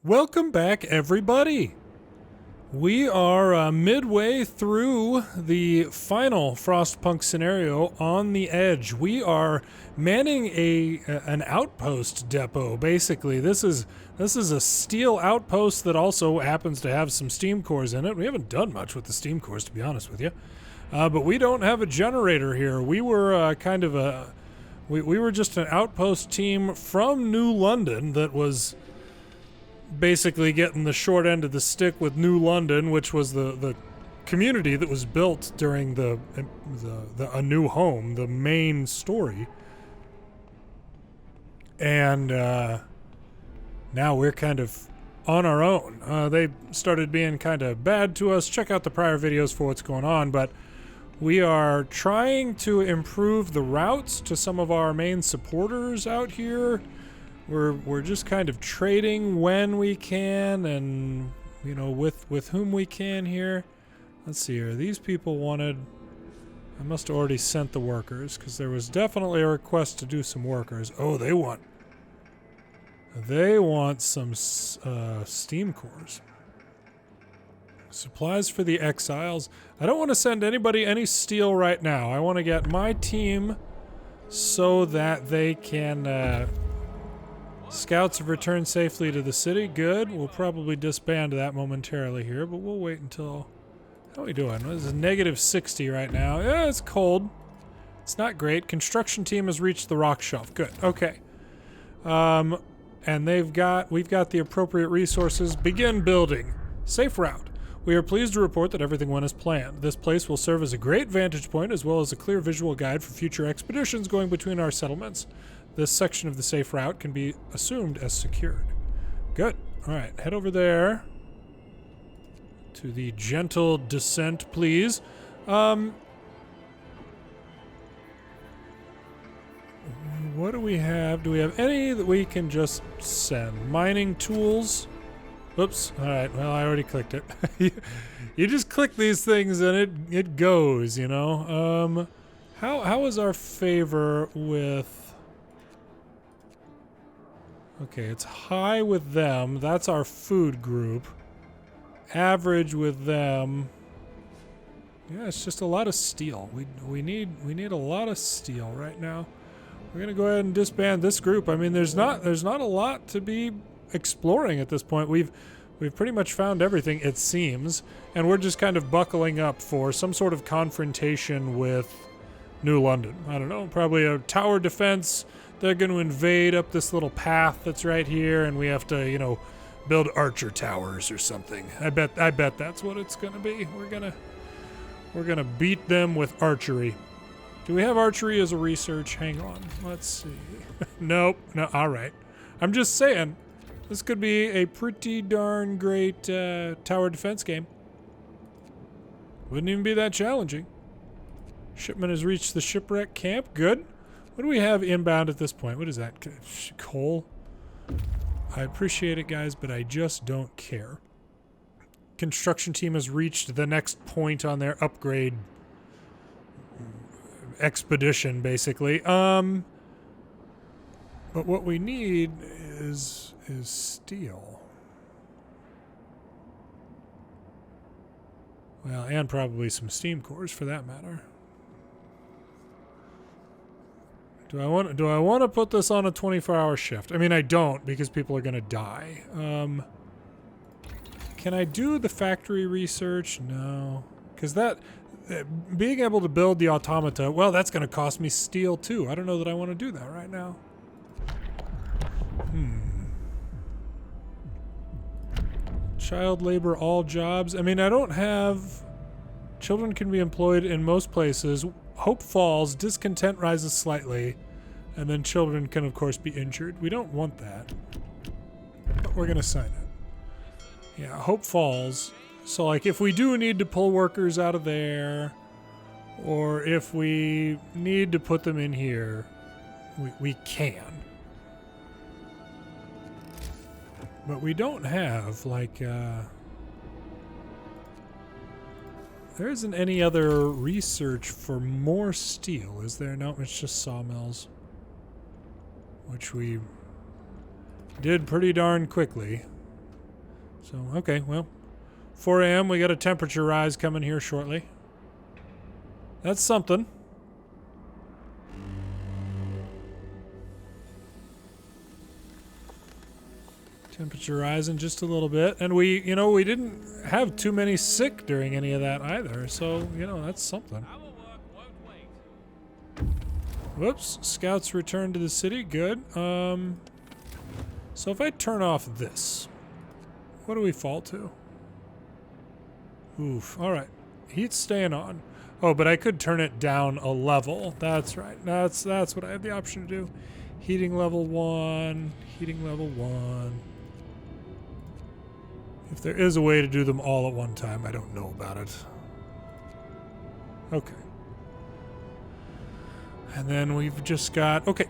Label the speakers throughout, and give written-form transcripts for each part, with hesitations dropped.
Speaker 1: Welcome back, everybody. We are midway through the final Frostpunk scenario on the edge. We are manning an outpost depot. Basically, this is a steel outpost that also happens to have some steam cores in it. We haven't done much with the steam cores, to be honest with you, but we don't have a generator here. We were we were just an outpost team from New London that was basically getting the short end of the stick with New London, which was the community that was built during the A New Home, the main story. And now we're kind of on our own. They started being kind of bad to us. Check out the prior videos for what's going on, but we are trying to improve the routes to some of our main supporters out here. We're just kind of trading when we can, and you know, with whom we can here. Let's see here. These people wanted. I must have already sent the workers because there was definitely a request to do some workers. Oh, they want some steam cores. Supplies for the exiles. I don't want to send anybody any steel right now. I want to get my team so that they can. Scouts have returned safely to the city. Good. We'll probably disband that momentarily here, but we'll wait until... How are we doing? This is negative 60 right now. Yeah, it's cold. It's not great. Construction team has reached the rock shelf. Good. Okay. And we've got the appropriate resources. Begin building. Safe route. We are pleased to report that everything went as planned. This place will serve as a great vantage point as well as a clear visual guide for future expeditions going between our settlements. This section of the safe route can be assumed as secured. Good. All right, head over there to the gentle descent, please. What do we have? Do we have any that we can just send? Mining tools. Oops. All right. Well, I already clicked it. You just click these things and it goes, you know. How is our favor with... Okay, it's high with them. That's our food group. Average with them. Yeah, it's just a lot of steel. We need a lot of steel right now. We're gonna go ahead and disband this group. I mean, there's not a lot to be exploring at this point. We've pretty much found everything, it seems, and we're just kind of buckling up for some sort of confrontation with New London. I don't know, probably a tower defense. They're going to invade up this little path that's right here, and we have to, you know, build archer towers or something. I bet that's what it's going to be. We're gonna beat them with archery. Do we have archery as a research? Hang on, let's see. Nope. No. All right. I'm just saying, this could be a pretty darn great tower defense game. Wouldn't even be that challenging. Shipment has reached the Shipwreck Camp. Good. What do we have inbound at this point? What is that? Coal? I appreciate it, guys, but I just don't care. Construction team has reached the next point on their upgrade expedition, basically. But what we need is steel. Well, and probably some steam cores for that matter. Do I want to put this on a 24-hour shift? I mean, I don't, because people are going to die. Can I do the factory research? No. Because that... being able to build the automata, well, that's going to cost me steel, too. I don't know that I want to do that right now. Child labor, all jobs. I mean, I don't have... Children can be employed in most places. Hope falls, discontent rises slightly, and then children can, of course, be injured. We don't want that, but we're going to sign it. Yeah, hope falls. So, like, if we do need to pull workers out of there, or if we need to put them in here, we can. But we don't have, like, there isn't any other research for more steel, is there? No, it's just sawmills. Which we did pretty darn quickly. So, okay, well, 4 a.m. We got a temperature rise coming here shortly. That's something. Temperature rising just a little bit. And we didn't have too many sick during any of that either. So, that's something. Whoops. Scouts returned to the city. Good. So if I turn off this, what do we fall to? Oof. All right. Heat's staying on. Oh, but I could turn it down a level. That's right. That's what I have the option to do. Heating level 1. Heating level 1. If there is a way to do them all at one time, I don't know about it. Okay. And then we've just got... Okay,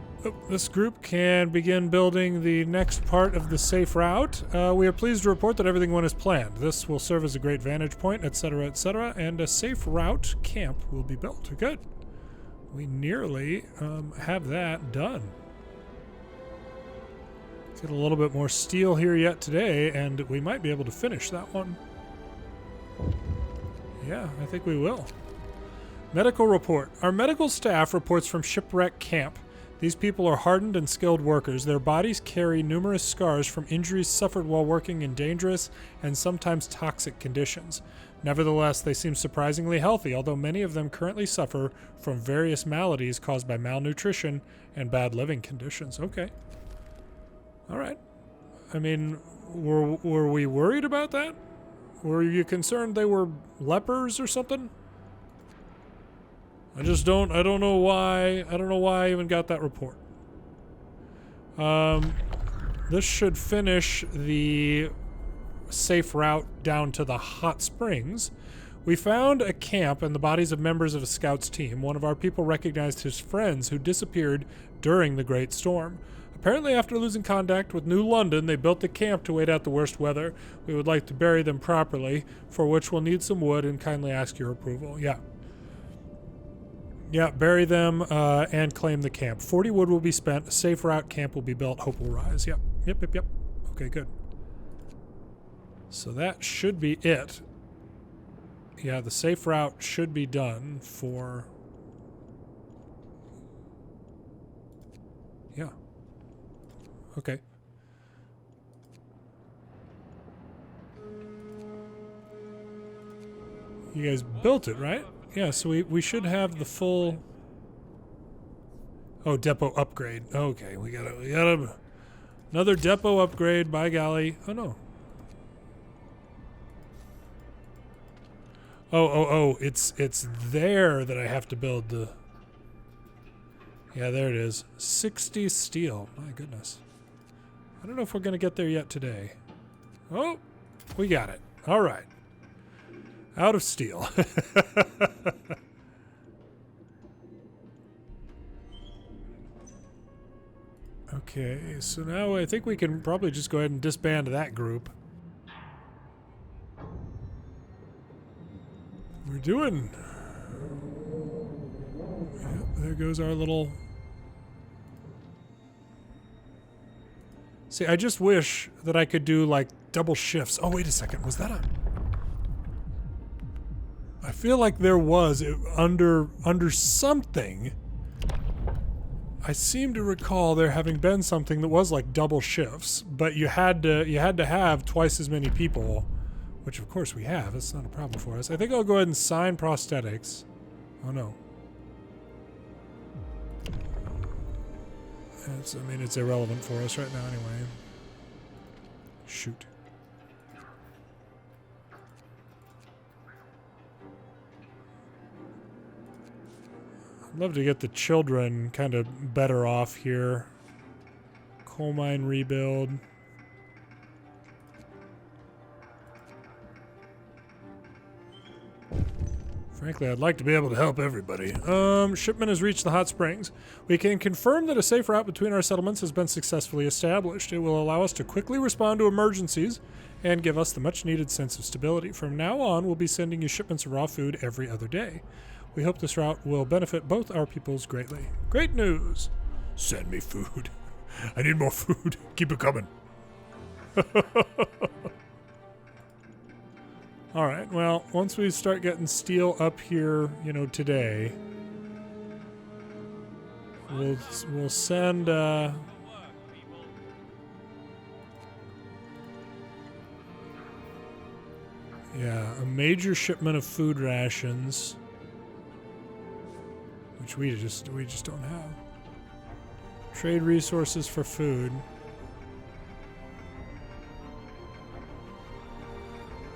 Speaker 1: this group can begin building the next part of the safe route. We are pleased to report that everything went as planned. This will serve as a great vantage point, etc., and a safe route camp will be built. Good. We nearly have that done. Get a little bit more steel here yet today, and we might be able to finish that one. Yeah, I think we will. Medical report. Our medical staff reports from Shipwreck Camp. These people are hardened and skilled workers. Their bodies carry numerous scars from injuries suffered while working in dangerous and sometimes toxic conditions. Nevertheless, they seem surprisingly healthy, although many of them currently suffer from various maladies caused by malnutrition and bad living conditions. Okay. All right. I mean, were we worried about that? Were you concerned they were lepers or something? I don't know why I even got that report. This should finish the safe route down to the hot springs. We found a camp and the bodies of members of a scouts team. One of our people recognized his friends who disappeared during the Great Storm. Apparently, after losing contact with New London, they built the camp to wait out the worst weather. We would like to bury them properly, for which we'll need some wood and kindly ask your approval. Yeah. Yeah, bury them and claim the camp. 40 wood will be spent. A safe route camp will be built. Hope will rise. Yep. Okay, good. So that should be it. Yeah, the safe route should be done for... Yeah. Okay. You guys built it, right? Yeah, so we should have the full... Oh, depot upgrade. Okay, we got another depot upgrade, by golly. Oh, no. Oh, it's there that I have to build the... Yeah, there it is. 60 steel. My goodness. I don't know if we're going to get there yet today. Oh, we got it. All right. Out of steel. Okay, so now I think we can probably just go ahead and disband that group. We're doing... Yep, there goes our little... See, I just wish that I could do, like, double shifts. Oh, wait a second. Was that a... I feel like there was under something. I seem to recall there having been something that was like double shifts, but you had to have twice as many people, which of course we have. It's not a problem for us. I think I'll go ahead and sign prosthetics. Oh no. It's irrelevant for us right now anyway. Shoot. I'd love to get the children kind of better off here. Coal mine rebuild. Frankly, I'd like to be able to help everybody. Shipment has reached the hot springs. We can confirm that a safe route between our settlements has been successfully established. It will allow us to quickly respond to emergencies and give us the much-needed sense of stability. From now on, we'll be sending you shipments of raw food every other day. We hope this route will benefit both our peoples greatly. Great news! Send me food. I need more food. Keep it coming. All right, well, once we start getting steel up here, you know, today, we'll send yeah, a major shipment of food rations, which we just don't have. Trade resources for food.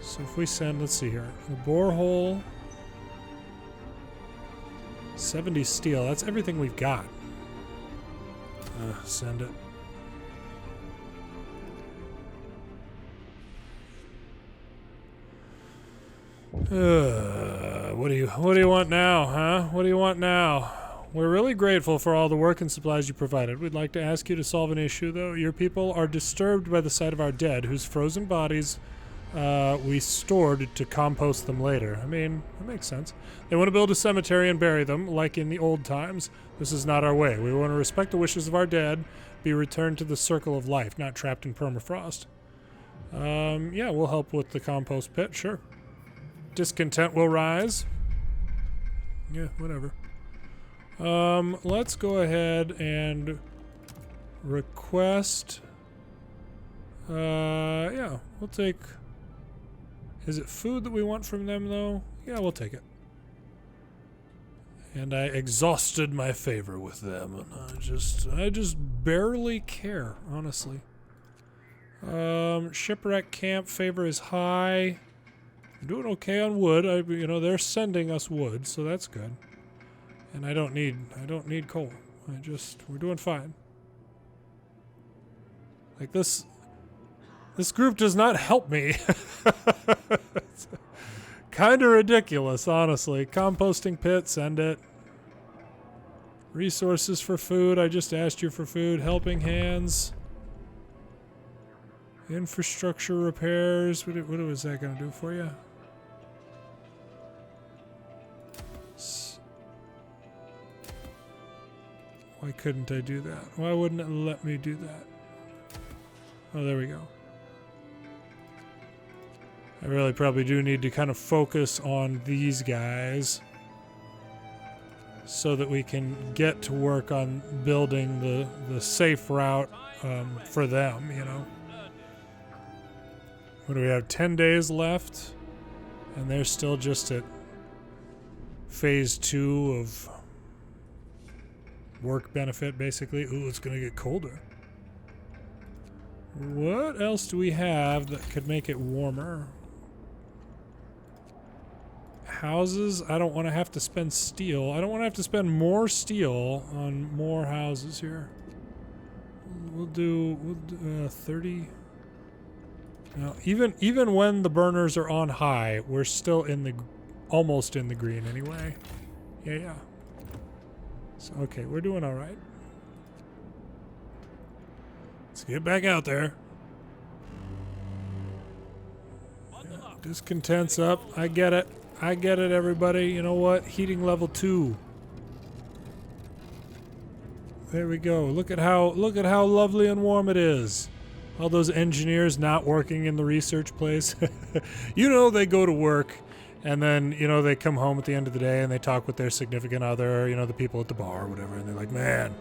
Speaker 1: So if we send, let's see here, the borehole, 70 steel, that's everything we've got. Send it. What do you want now, huh? What do you want now? We're really grateful for all the work and supplies you provided. We'd like to ask you to solve an issue, though. Your people are disturbed by the sight of our dead, whose frozen bodies we stored to compost them later. I mean, that makes sense. They want to build a cemetery and bury them, like in the old times. This is not our way. We want to respect the wishes of our dead, be returned to the circle of life, not trapped in permafrost. Yeah, we'll help with the compost pit, sure. Discontent will rise. Yeah, whatever. Let's go ahead and request... yeah, we'll take... Is it food that we want from them, though? Yeah, we'll take it. And I exhausted my favor with them, and I just barely care, honestly. Shipwreck Camp favor is high. I'm doing okay on wood. You know, they're sending us wood, so that's good. And I don't need coal. We're doing fine. Like this group does not help me. It's kind of ridiculous, honestly. Composting pit, send it. Resources for food, I just asked you for food. Helping hands. Infrastructure repairs, what was that going to do for you? Why couldn't I do that? Why wouldn't it let me do that? Oh, there we go. I really probably do need to kind of focus on these guys so that we can get to work on building the safe route for them, you know. What do we have? 10 days left, and they're still just at phase 2 of work benefit, basically. Ooh, it's gonna get colder. What else do we have that could make it warmer? Houses, I don't want to have to spend steel. I don't want to have to spend more steel on more houses here. We'll do 30. Now, even when the burners are on high, we're still almost in the green anyway. Yeah. So, okay, we're doing all right. Let's get back out there. Yeah, discontent's up. I get it. I get it, everybody. You know what? Heating level 2. There we go. Look at how lovely and warm it is. All those engineers not working in the research place. You know, they go to work and then, you know, they come home at the end of the day and they talk with their significant other, you know, the people at the bar or whatever, and they're like, man,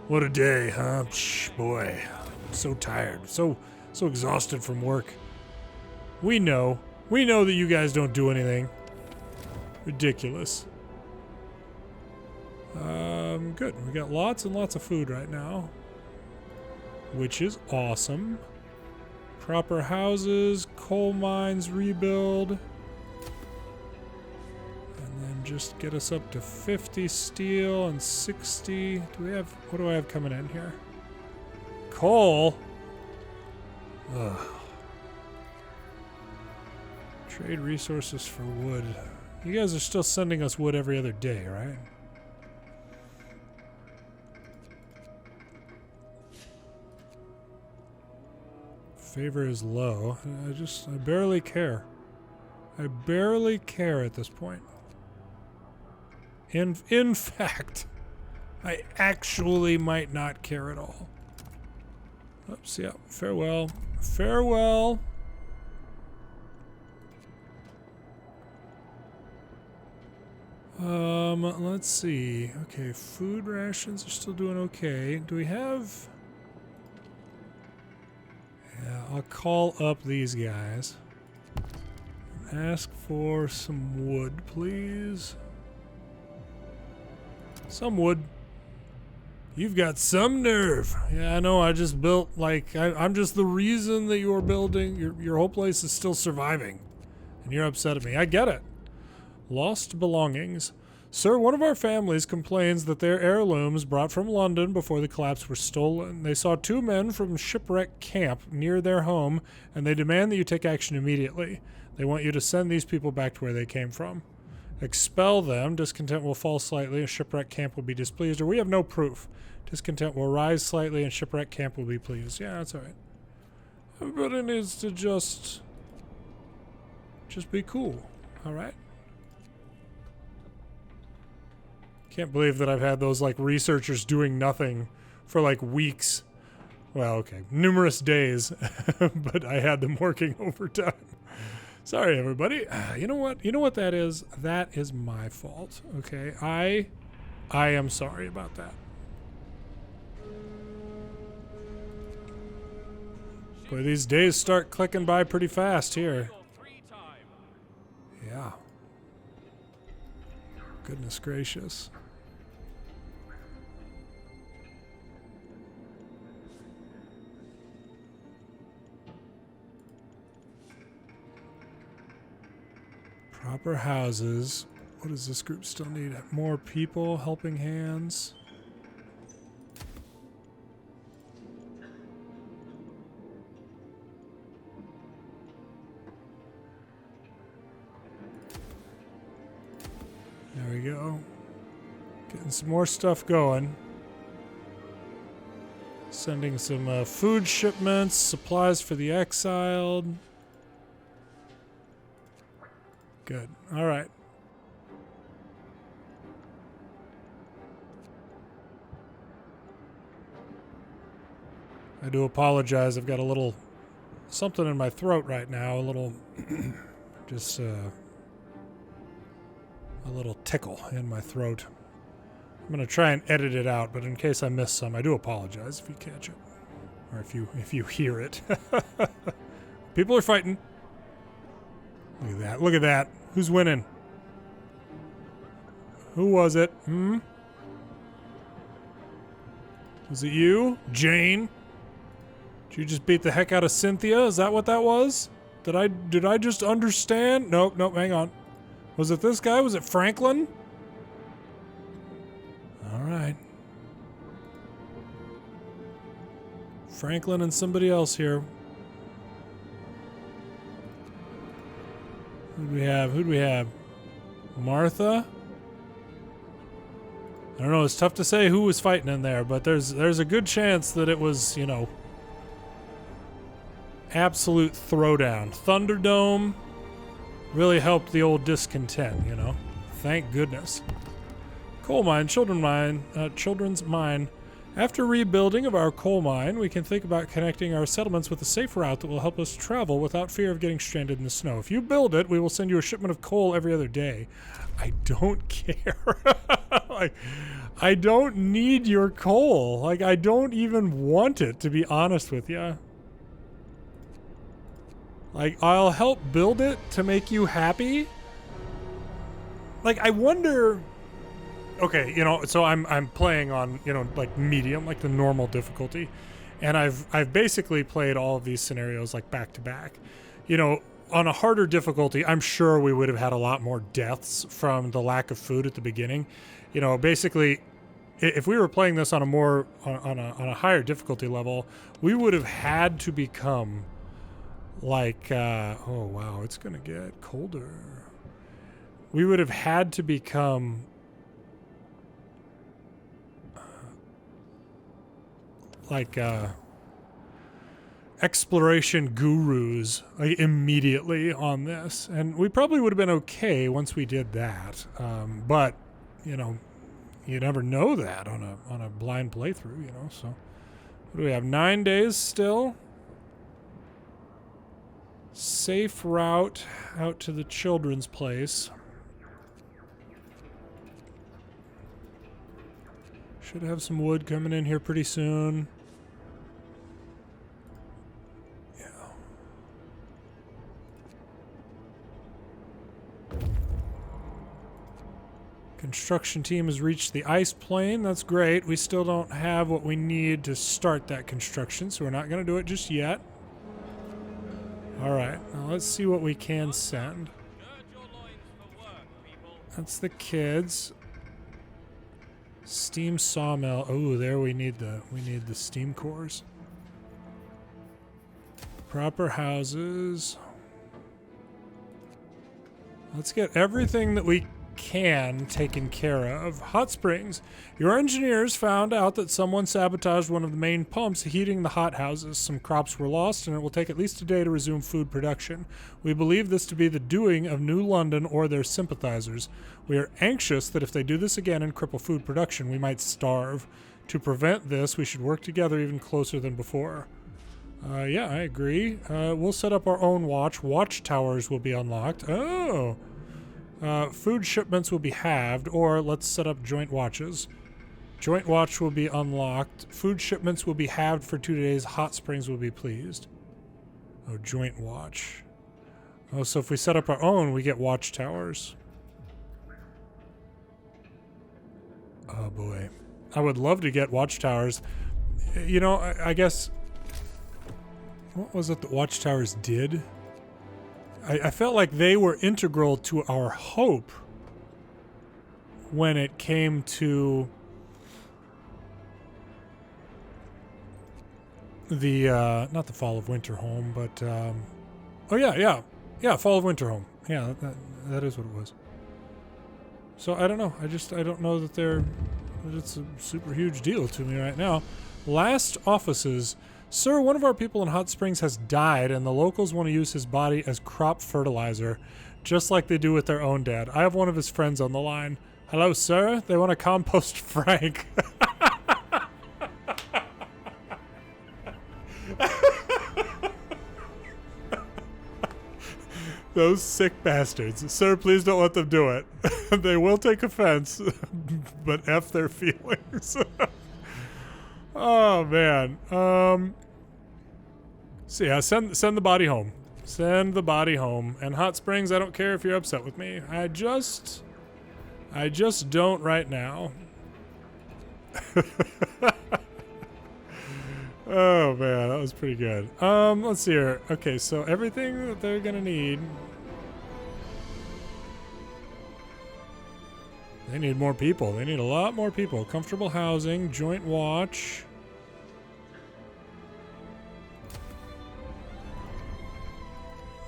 Speaker 1: what a day, huh? Psh, boy, I'm so tired, so exhausted from work. We know that you guys don't do anything. Ridiculous. Good. We got lots and lots of food right now, which is awesome. Proper houses, coal mines rebuild, and then just get us up to 50 steel and 60. What do I have coming in here? Coal. Ugh. Trade resources for wood. You guys are still sending us wood every other day, right? Favor is low. I barely care. I barely care at this point. In fact, I actually might not care at all. Oops, yeah. Farewell. Farewell. Let's see. Okay, food rations are still doing okay. Do we have... Yeah, I'll call up these guys. Ask for some wood, please. Some wood. You've got some nerve. Yeah, I know, I just built, like, I'm just the reason that you're building. Your whole place is still surviving. And you're upset at me. I get it. Lost belongings. Sir, one of our families complains that their heirlooms brought from London before the collapse were stolen. They saw 2 men from Shipwreck Camp near their home, and they demand that you take action immediately. They want you to send these people back to where they came from. Expel them. Discontent will fall slightly, and Shipwreck Camp will be displeased. Or we have no proof. Discontent will rise slightly, and Shipwreck Camp will be pleased. Yeah, that's alright. Everybody needs to just be cool. Alright? Can't believe that I've had those, like, researchers doing nothing for, like, weeks. Well, okay, numerous days, but I had them working overtime. Sorry, everybody. You know what? You know what that is? That is my fault, okay? I am sorry about that. Boy, these days start clicking by pretty fast here. Yeah. Goodness gracious. Proper houses. What does this group still need? More people, helping hands. There we go. Getting some more stuff going. Sending some food shipments, supplies for the exiled. Good. All right. I do apologize. I've got a little something in my throat right now. A little just a little tickle in my throat. I'm going to try and edit it out, but in case I miss some, I do apologize if you catch it. Or if you hear it. People are fighting. Look at that. Look at that. Who's winning? Who was it? Was it you? Jane? Did you just beat the heck out of Cynthia? Is that what that was? Did I just understand? Nope, hang on. Was it this guy? Was it Franklin? All right. Franklin and somebody else here. Who'd we have? Martha? I don't know, it's tough to say who was fighting in there, but there's a good chance that it was, you know, absolute throwdown. Thunderdome really helped the old discontent, you know. Thank goodness. Coal mine, children's mine. After rebuilding of our coal mine, we can think about connecting our settlements with a safe route that will help us travel without fear of getting stranded in the snow. If you build it, we will send you a shipment of coal every other day. I don't care. Like, I don't need your coal. Like, I don't even want it, to be honest with you. Like, I'll help build it to make you happy. Like, I wonder... Okay, you know, so I'm playing on, you know, like medium, like the normal difficulty, and I've basically played all of these scenarios like back to back. You know, on a harder difficulty, I'm sure we would have had a lot more deaths from the lack of food at the beginning. You know, basically, if we were playing this on a more on a higher difficulty level, we would have had to become like oh wow, it's gonna get colder. We would have had to become like exploration gurus like, immediately on this, and we probably would have been okay once we did that, but you know, you never know that on a blind playthrough, you know. So what do we have? 9 days still. Safe route out to the children's place. Should have some wood coming in here pretty soon. Yeah. Construction team has reached the ice plain. That's great. We still don't have what we need to start that construction, so we're not going to do it just yet. All right, now let's see what we can send. That's the kids. Steam sawmill. Oh, there we need the steam cores. Proper houses. Let's get everything that we can taken care of. Hot springs. Your engineers found out that someone sabotaged one of the main pumps heating the hothouses. Some crops were lost, and it will take at least a day to resume food production. We believe this to be the doing of New London or their sympathizers. We are anxious that if they do this again and cripple food production, we might starve. To prevent this, we should work together even closer than before. Yeah, I agree. We'll set up our own watch. Watchtowers will be unlocked. Oh! Food shipments will be halved, or let's set up joint watches. Joint watch will be unlocked. Food shipments will be halved for 2 days. Hot springs will be pleased. Oh, joint watch. Oh, so if we set up our own, we get watchtowers. Oh boy. I would love to get watchtowers. You know, I guess... What was it that watchtowers did? I felt like they were integral to our hope when it came to the, not the fall of Winterhome, but, oh yeah, fall of Winterhome. Yeah, that is what it was. So I don't know. I don't know that it's a super huge deal to me right now. Last offices. Sir, one of our people in Hot Springs has died, and the locals want to use his body as crop fertilizer, just like they do with their own dad. I have one of his friends on the line. Hello, sir. They want to compost Frank. Those sick bastards. Sir, please don't let them do it. They will take offense, but F their feelings. Oh, man. So yeah, send the body home. Send the body home. And Hot Springs, I don't care if you're upset with me. I just don't right now. Oh man, that was pretty good. Let's see here. Okay, so everything that they're gonna need. They need more people. They need a lot more people. Comfortable housing, joint watch.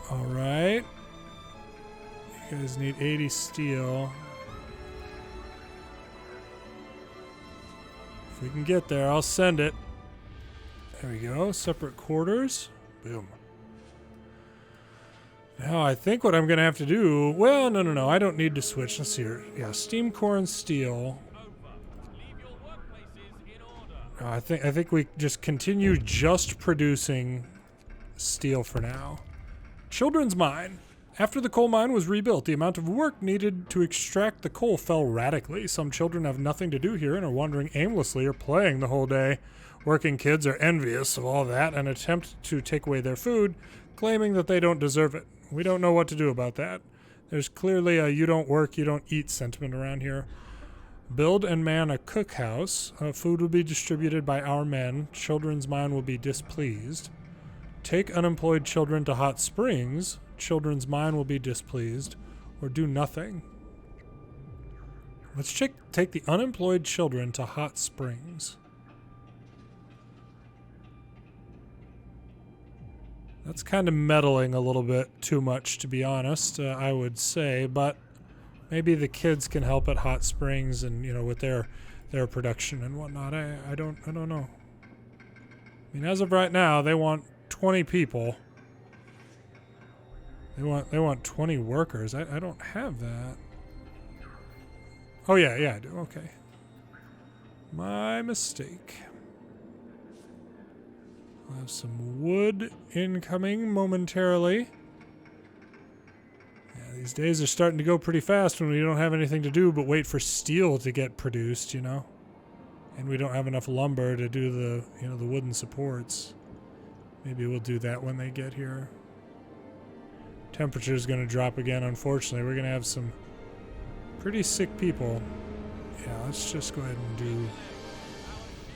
Speaker 1: All right. You guys need 80 steel. If we can get there, I'll send it. There we go. Separate quarters. Boom. Now I think what I'm going to have to do... Well, no. I don't need to switch. Let's see here. Yeah, steam core and steel. No, I think we just continue just producing steel for now. Children's mine. After the coal mine was rebuilt, the amount of work needed to extract the coal fell radically. Some children have nothing to do here and are wandering aimlessly or playing the whole day. Working kids are envious of all that and attempt to take away their food, claiming that they don't deserve it. We don't know what to do about that. There's clearly a you don't work, you don't eat sentiment around here. Build and man a cookhouse. Food will be distributed by our men. Children's mine will be displeased. Take unemployed children to Hot Springs. Children's mine will be displeased. Or do nothing. Let's take the unemployed children to Hot Springs. That's kind of meddling a little bit too much, to be honest, I would say. But maybe the kids can help at Hot Springs and, you know, with their production and whatnot. I don't know. I mean, as of right now, they want 20 people. They want 20 workers. I don't have that. Oh yeah, I do. Okay. My mistake. I'll have some wood incoming momentarily. Yeah, these days are starting to go pretty fast when we don't have anything to do but wait for steel to get produced, you know. And we don't have enough lumber to do the, you know, the wooden supports. Maybe we'll do that when they get here. Temperature's going to drop again, unfortunately. We're going to have some pretty sick people. Yeah, let's just go ahead and do...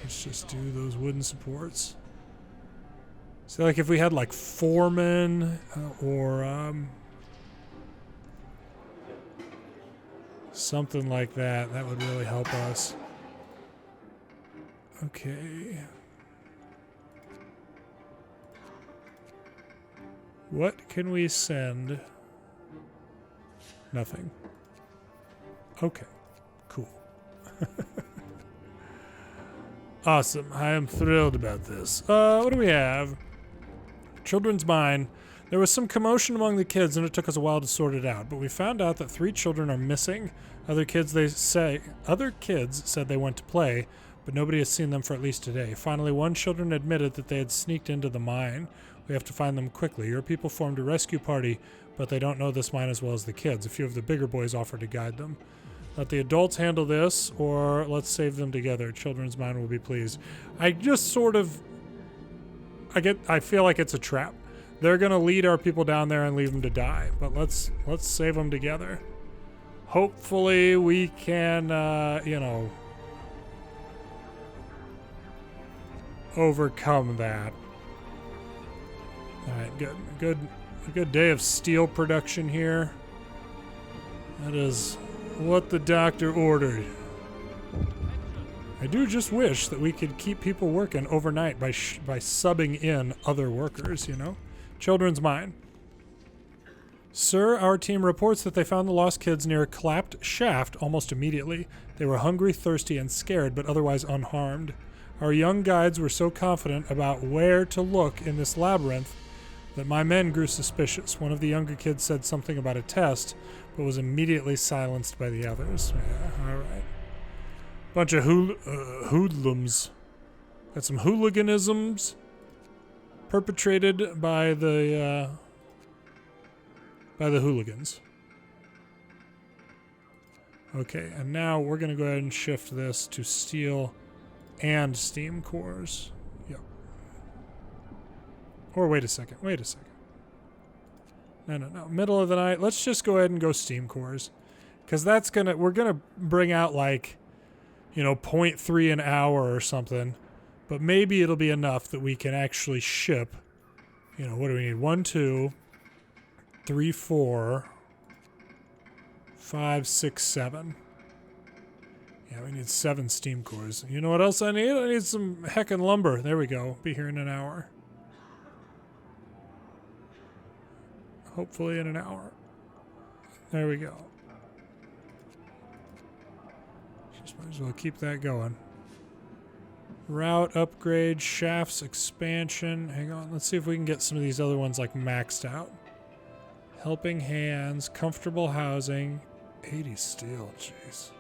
Speaker 1: Let's just do those wooden supports. So, like, if we had, like, foremen or something like that, that would really help us. Okay. What can we send? Nothing. Okay. Cool. Awesome. I am thrilled about this. What do we have? Children's Mine. There was some commotion among the kids and it took us a while to sort it out, but we found out that 3 children are missing. Other kids said they went to play, but nobody has seen them for at least a day. Finally, one children admitted that they had sneaked into the mine. We have to find them quickly. Your people formed a rescue party, but they don't know this mine as well as the kids. A few of the bigger boys offered to guide them. Let the adults handle this, or let's save them together. Children's Mine will be pleased. I just sort of... I feel like it's a trap. They're going to lead our people down there and leave them to die, but let's save them together. Hopefully we can, you know, overcome that. Alright, a good day of steel production here. That is what the doctor ordered. I do just wish that we could keep people working overnight by subbing in other workers, you know? Children's Mine. Sir, our team reports that they found the lost kids near a collapsed shaft almost immediately. They were hungry, thirsty, and scared, but otherwise unharmed. Our young guides were so confident about where to look in this labyrinth that my men grew suspicious. One of the younger kids said something about a test, but was immediately silenced by the others. Yeah, all right. Bunch of hoodlums. Got some hooliganisms perpetrated by the hooligans. Okay, and now we're going to go ahead and shift this to steel and steam cores. Yep. Or wait a second. No. Middle of the night. Let's just go ahead and go steam cores. Because we're going to bring out like, you know, 0.3 an hour or something. But maybe it'll be enough that we can actually ship, you know, what do we need? 1, 2, 3, 4, 5, 6, 7. Yeah, we need 7 steam cores. You know what else I need? I need some heckin' lumber. There we go. Be here in an hour. Hopefully in an hour. There we go. Just might as well keep that going. Route upgrade, shafts expansion. Hang on, let's see if we can get some of these other ones like maxed out. Helping hands, comfortable housing, 80 steel, jeez.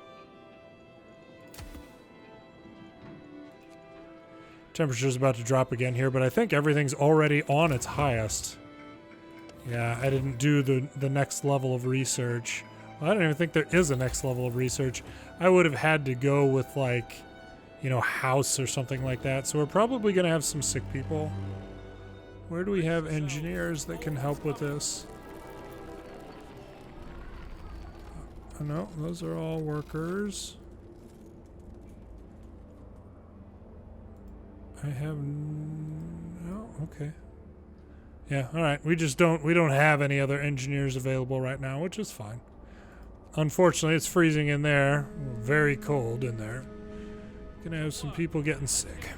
Speaker 1: Temperature's about to drop again here, but I think everything's already on its highest. Yeah, I didn't do the next level of research. Well, I don't even think there is a next level of research. I would have had to go with like, you know, house or something like that. So we're probably going to have some sick people. Where do we have engineers that can help with this? Oh, no, those are all workers. I have no, okay. Yeah, all right. We don't have any other engineers available right now, which is fine. Unfortunately, it's freezing in there. Very cold in there. Gonna have some people getting sick.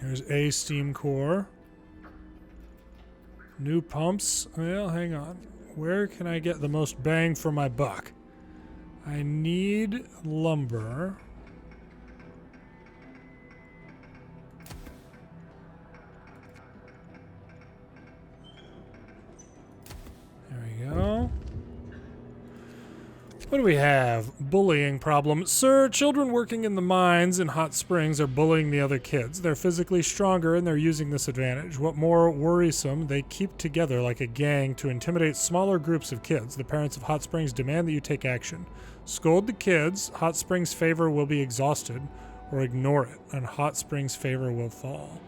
Speaker 1: Here's a steam core. New pumps. Well, hang on. Where can I get the most bang for my buck? I need lumber. There we go. What do we have? Bullying problem. Sir, children working in the mines in hot springs are bullying the other kids. They're physically stronger and they're using this advantage. What more worrisome, they keep together like a gang to intimidate smaller groups of kids. The parents of hot springs demand that you take action. Scold the kids. Hot springs' favor will be exhausted, or ignore it, and hot springs' favor will fall.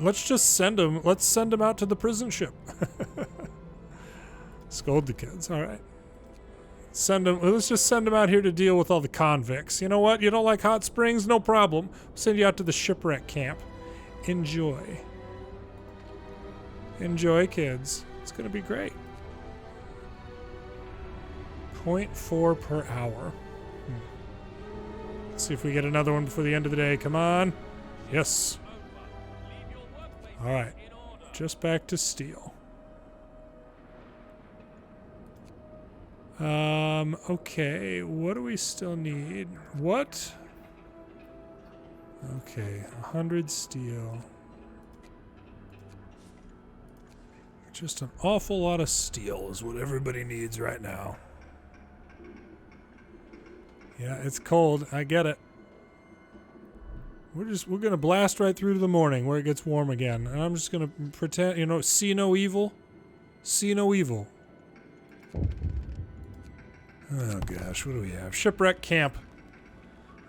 Speaker 1: Let's just send them. Let's send them out to the prison ship. Scold the kids. All right. Send them. Let's just send them out here to deal with all the convicts. You know what? You don't like hot springs? No problem. We'll send you out to the Shipwreck Camp. Enjoy. Enjoy, kids. It's going to be great. 0.4 per hour. Let's see if we get another one before the end of the day. Come on. Yes. All right. Just back to steel. Okay, what do we still need? What? Okay, 100 steel. Just an awful lot of steel is what everybody needs right now. Yeah, it's cold. I get it. We're gonna blast right through to the morning where it gets warm again. And I'm just gonna pretend, you know, see no evil. See no evil. Oh gosh, what do we have? Shipwreck Camp.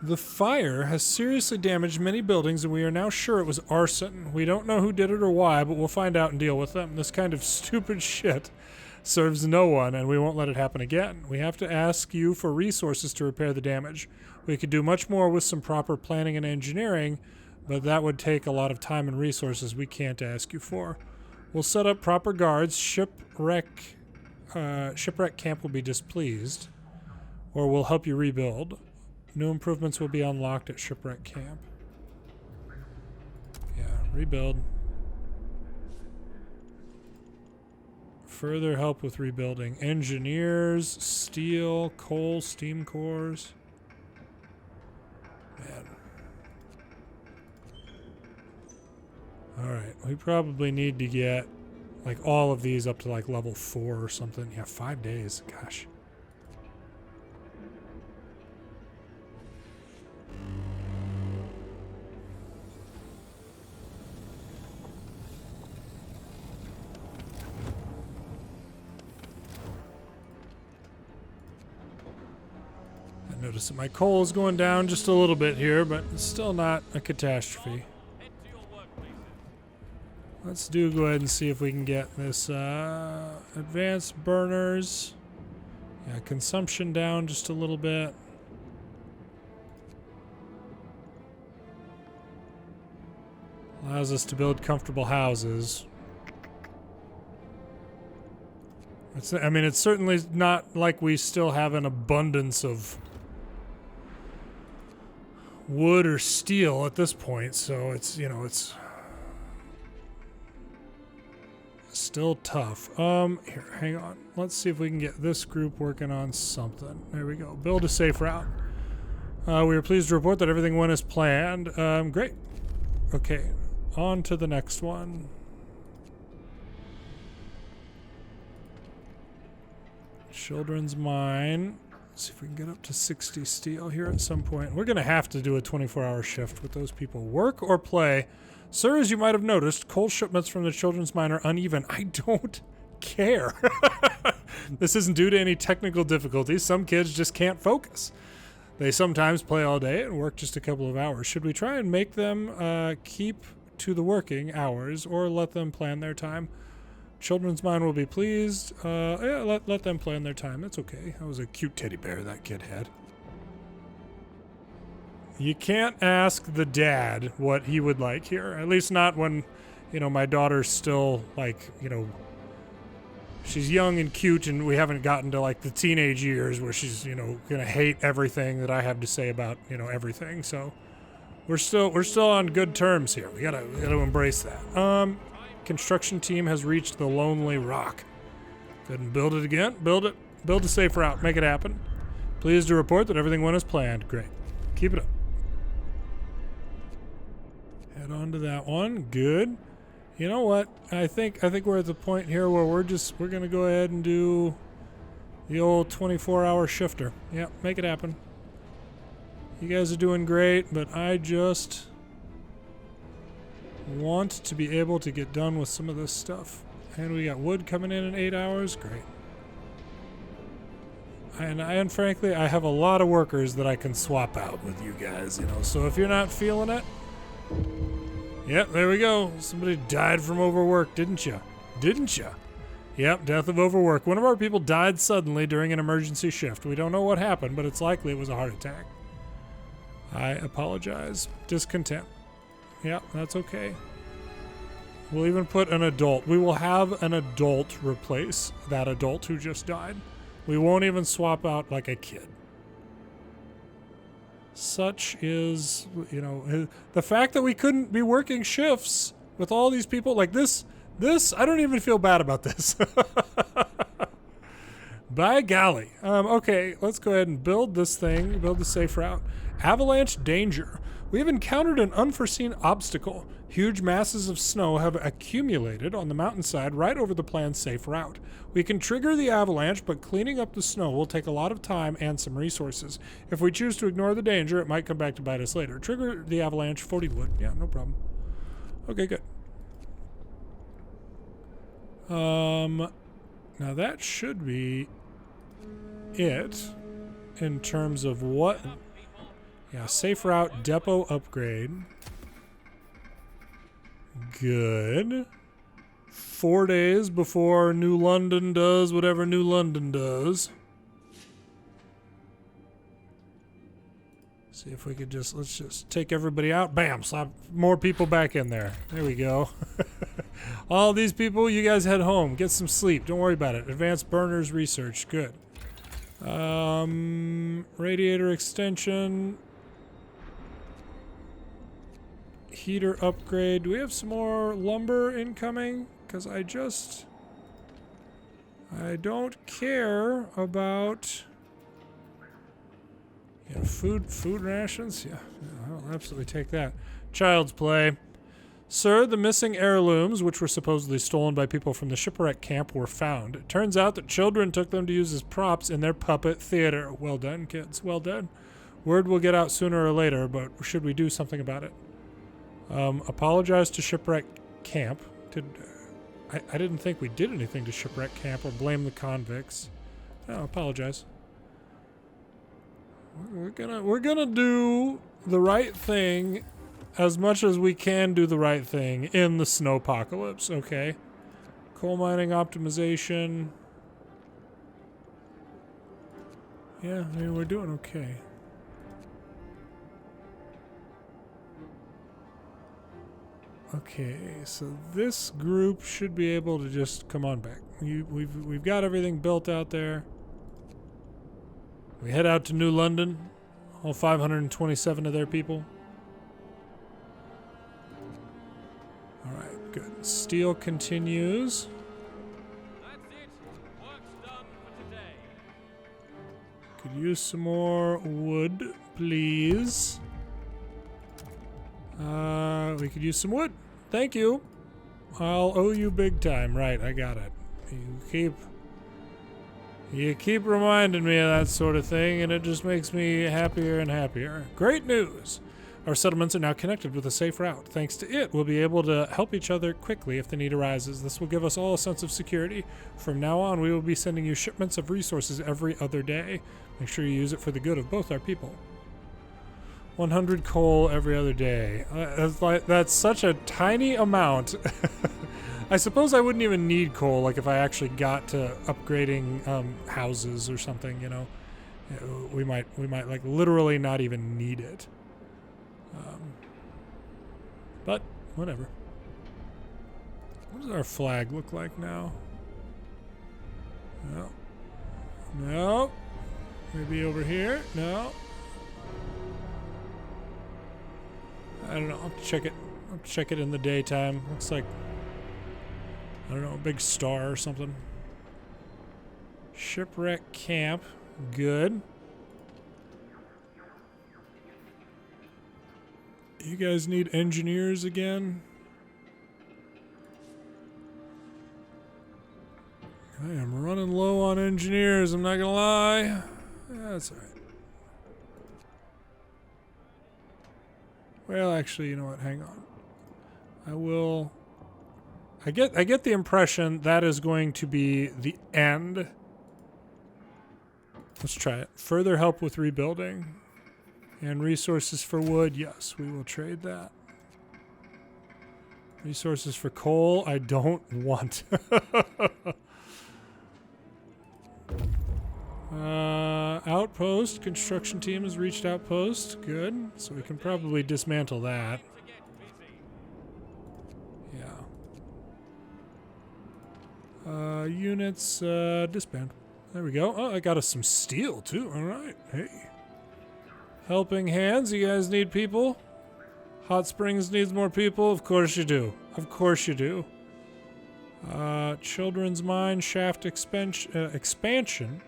Speaker 1: The fire has seriously damaged many buildings and we are now sure it was arson. We don't know who did it or why, but we'll find out and deal with them. This kind of stupid shit serves no one and we won't let it happen again. We have to ask you for resources to repair the damage. We could do much more with some proper planning and engineering, but that would take a lot of time and resources we can't ask you for. We'll set up proper guards. Shipwreck Camp will be displeased, or we'll help you rebuild. New improvements will be unlocked at Shipwreck Camp. Yeah, rebuild. Further help with rebuilding. Engineers, steel, coal, steam cores. Man. Alright, we probably need to get like all of these up to like level 4 or something. Yeah, 5 days. Gosh. I notice that my coal is going down just a little bit here, but it's still not a catastrophe. Let's go ahead and see if we can get this advanced burners. Yeah, consumption down just a little bit. Allows us to build comfortable houses. I mean, it's certainly not like we still have an abundance of wood or steel at this point, so it's, you know, it's still tough. Here, hang on. Let's see if we can get this group working on something. There we go. Build a safe route. We are pleased to report that everything went as planned. Great. Okay, on to the next one. Children's mine. Let's see if we can get up to 60 steel here at some point. We're going to have to do a 24-hour shift with those people. Work or play. Sir, as you might have noticed, coal shipments from the children's mine are uneven. I don't care. This isn't due to any technical difficulties. Some kids just can't focus. They sometimes play all day and work just a couple of hours. Should we try and make them keep to the working hours or let them plan their time? Children's mine will be pleased. Yeah, let them plan their time. That's okay. That was a cute teddy bear that kid had. You can't ask the dad what he would like here. At least not when, you know, my daughter's still, like, you know, she's young and cute and we haven't gotten to, like, the teenage years where she's, you know, gonna hate everything that I have to say about, you know, everything. So we're still on good terms here. We gotta embrace that. Construction team has reached the Lonely Rock. Go ahead and build it again. Build it. Build a safe route. Make it happen. Pleased to report that everything went as planned. Great. Keep it up. Head on to that one. Good. You know what? I think we're at the point here where we're gonna go ahead and do the old 24-hour shifter. Yep, make it happen. You guys are doing great, but I just want to be able to get done with some of this stuff. And we got wood coming in 8 hours. Great. And frankly, I have a lot of workers that I can swap out with you guys, you know. So if you're not feeling it, yep, there we go. Somebody died from overwork, didn't you? Didn't you? Yep, death of overwork. One of our people died suddenly during an emergency shift. We don't know what happened, but it's likely it was a heart attack. I apologize. Discontent. Yep, that's okay. We'll even put an adult. We will have an adult replace that adult who just died. We won't even swap out like a kid. Such is, you know, the fact that we couldn't be working shifts with all these people like this, I don't even feel bad about this. By golly. Okay, let's go ahead and build this thing, build the safe route. Avalanche danger. We have encountered an unforeseen obstacle. Huge masses of snow have accumulated on the mountainside right over the planned safe route. We can trigger the avalanche, but cleaning up the snow will take a lot of time and some resources. If we choose to ignore the danger, it might come back to bite us later. Trigger the avalanche, 40 wood. Yeah, no problem. Okay, good. Now that should be it in terms of what... Yeah, safe route, depot upgrade. Good. 4 days before New London does whatever New London does. See if we could let's just take everybody out. Bam, slap more people back in there. There we go. All these people, you guys head home. Get some sleep. Don't worry about it. Advanced burners research. Good. Radiator extension. Heater upgrade. Do we have some more lumber incoming? Because I don't care about... Yeah, food rations? Yeah, I'll absolutely take that. Child's play. Sir, the missing heirlooms, which were supposedly stolen by people from the Shipwreck Camp, were found. It turns out that children took them to use as props in their puppet theater. Well done, kids. Well done. Word will get out sooner or later, but should we do something about it? Apologize to Shipwreck Camp. I didn't think we did anything to Shipwreck Camp or blame the convicts. No, apologize. We're gonna do the right thing as much as we can do the right thing in the snowpocalypse, okay? Coal mining optimization. Yeah, I mean, we're doing okay. Okay, so this group should be able to just come on back. We've got everything built out there. We head out to New London, all 527 of their people. All right, good. Steel continues.
Speaker 2: That's it. Work's done for today.
Speaker 1: Could use some more wood, please. We could use some wood. Thank you. I'll owe you big time. Right, I got it. You keep reminding me of that sort of thing, and it just makes me happier and happier. Great news! Our settlements are now connected with a safe route. Thanks to it, we'll be able to help each other quickly if the need arises. This will give us all a sense of security. From now on, we will be sending you shipments of resources every other day. Make sure you use it for the good of both our people. 100 coal every other day. That's such a tiny amount. I suppose I wouldn't even need coal, like if I actually got to upgrading houses or something, you know. We might like literally not even need it. But whatever. What does our flag look like now? No. No. Maybe over here? No. I don't know. I'll check it. I'll check it in the daytime. Looks like, I don't know, a big star or something. Shipwreck Camp. Good. You guys need engineers again? I am running low on engineers, I'm not gonna lie. That's alright. Well, actually, you know what? Hang on. I get the impression that is going to be the end. Let's try it. Further help with rebuilding. And resources for wood. Yes, we will trade that. Resources for coal, I don't want. Outpost. Construction team has reached outpost. Good. So we can probably dismantle that. Yeah. Units, disband. There we go. Oh, I got us some steel, too. All right. Hey. Helping hands. You guys need people? Hot Springs needs more people? Of course you do. Of course you do. Children's Mine, shaft expansion.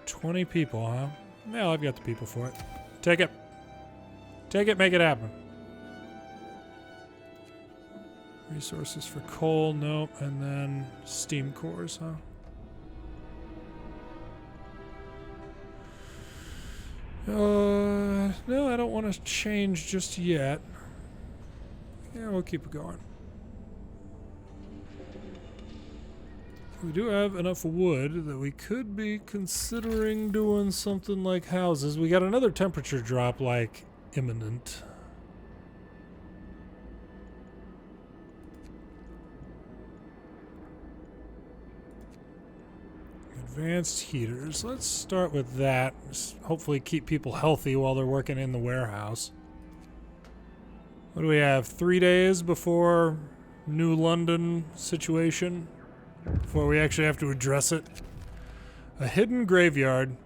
Speaker 1: 20 people, huh? Well, I've got the people for it. Take it. Take it, make it happen. Resources for coal, nope. And then steam cores, huh? No, I don't want to change just yet. Yeah, we'll keep it going. We do have enough wood that we could be considering doing something like houses. We got another temperature drop, like, imminent. Advanced heaters. Let's start with that. Hopefully keep people healthy while they're working in the warehouse. What do we have? 3 days before New London situation? Before we actually have to address it? A hidden graveyard.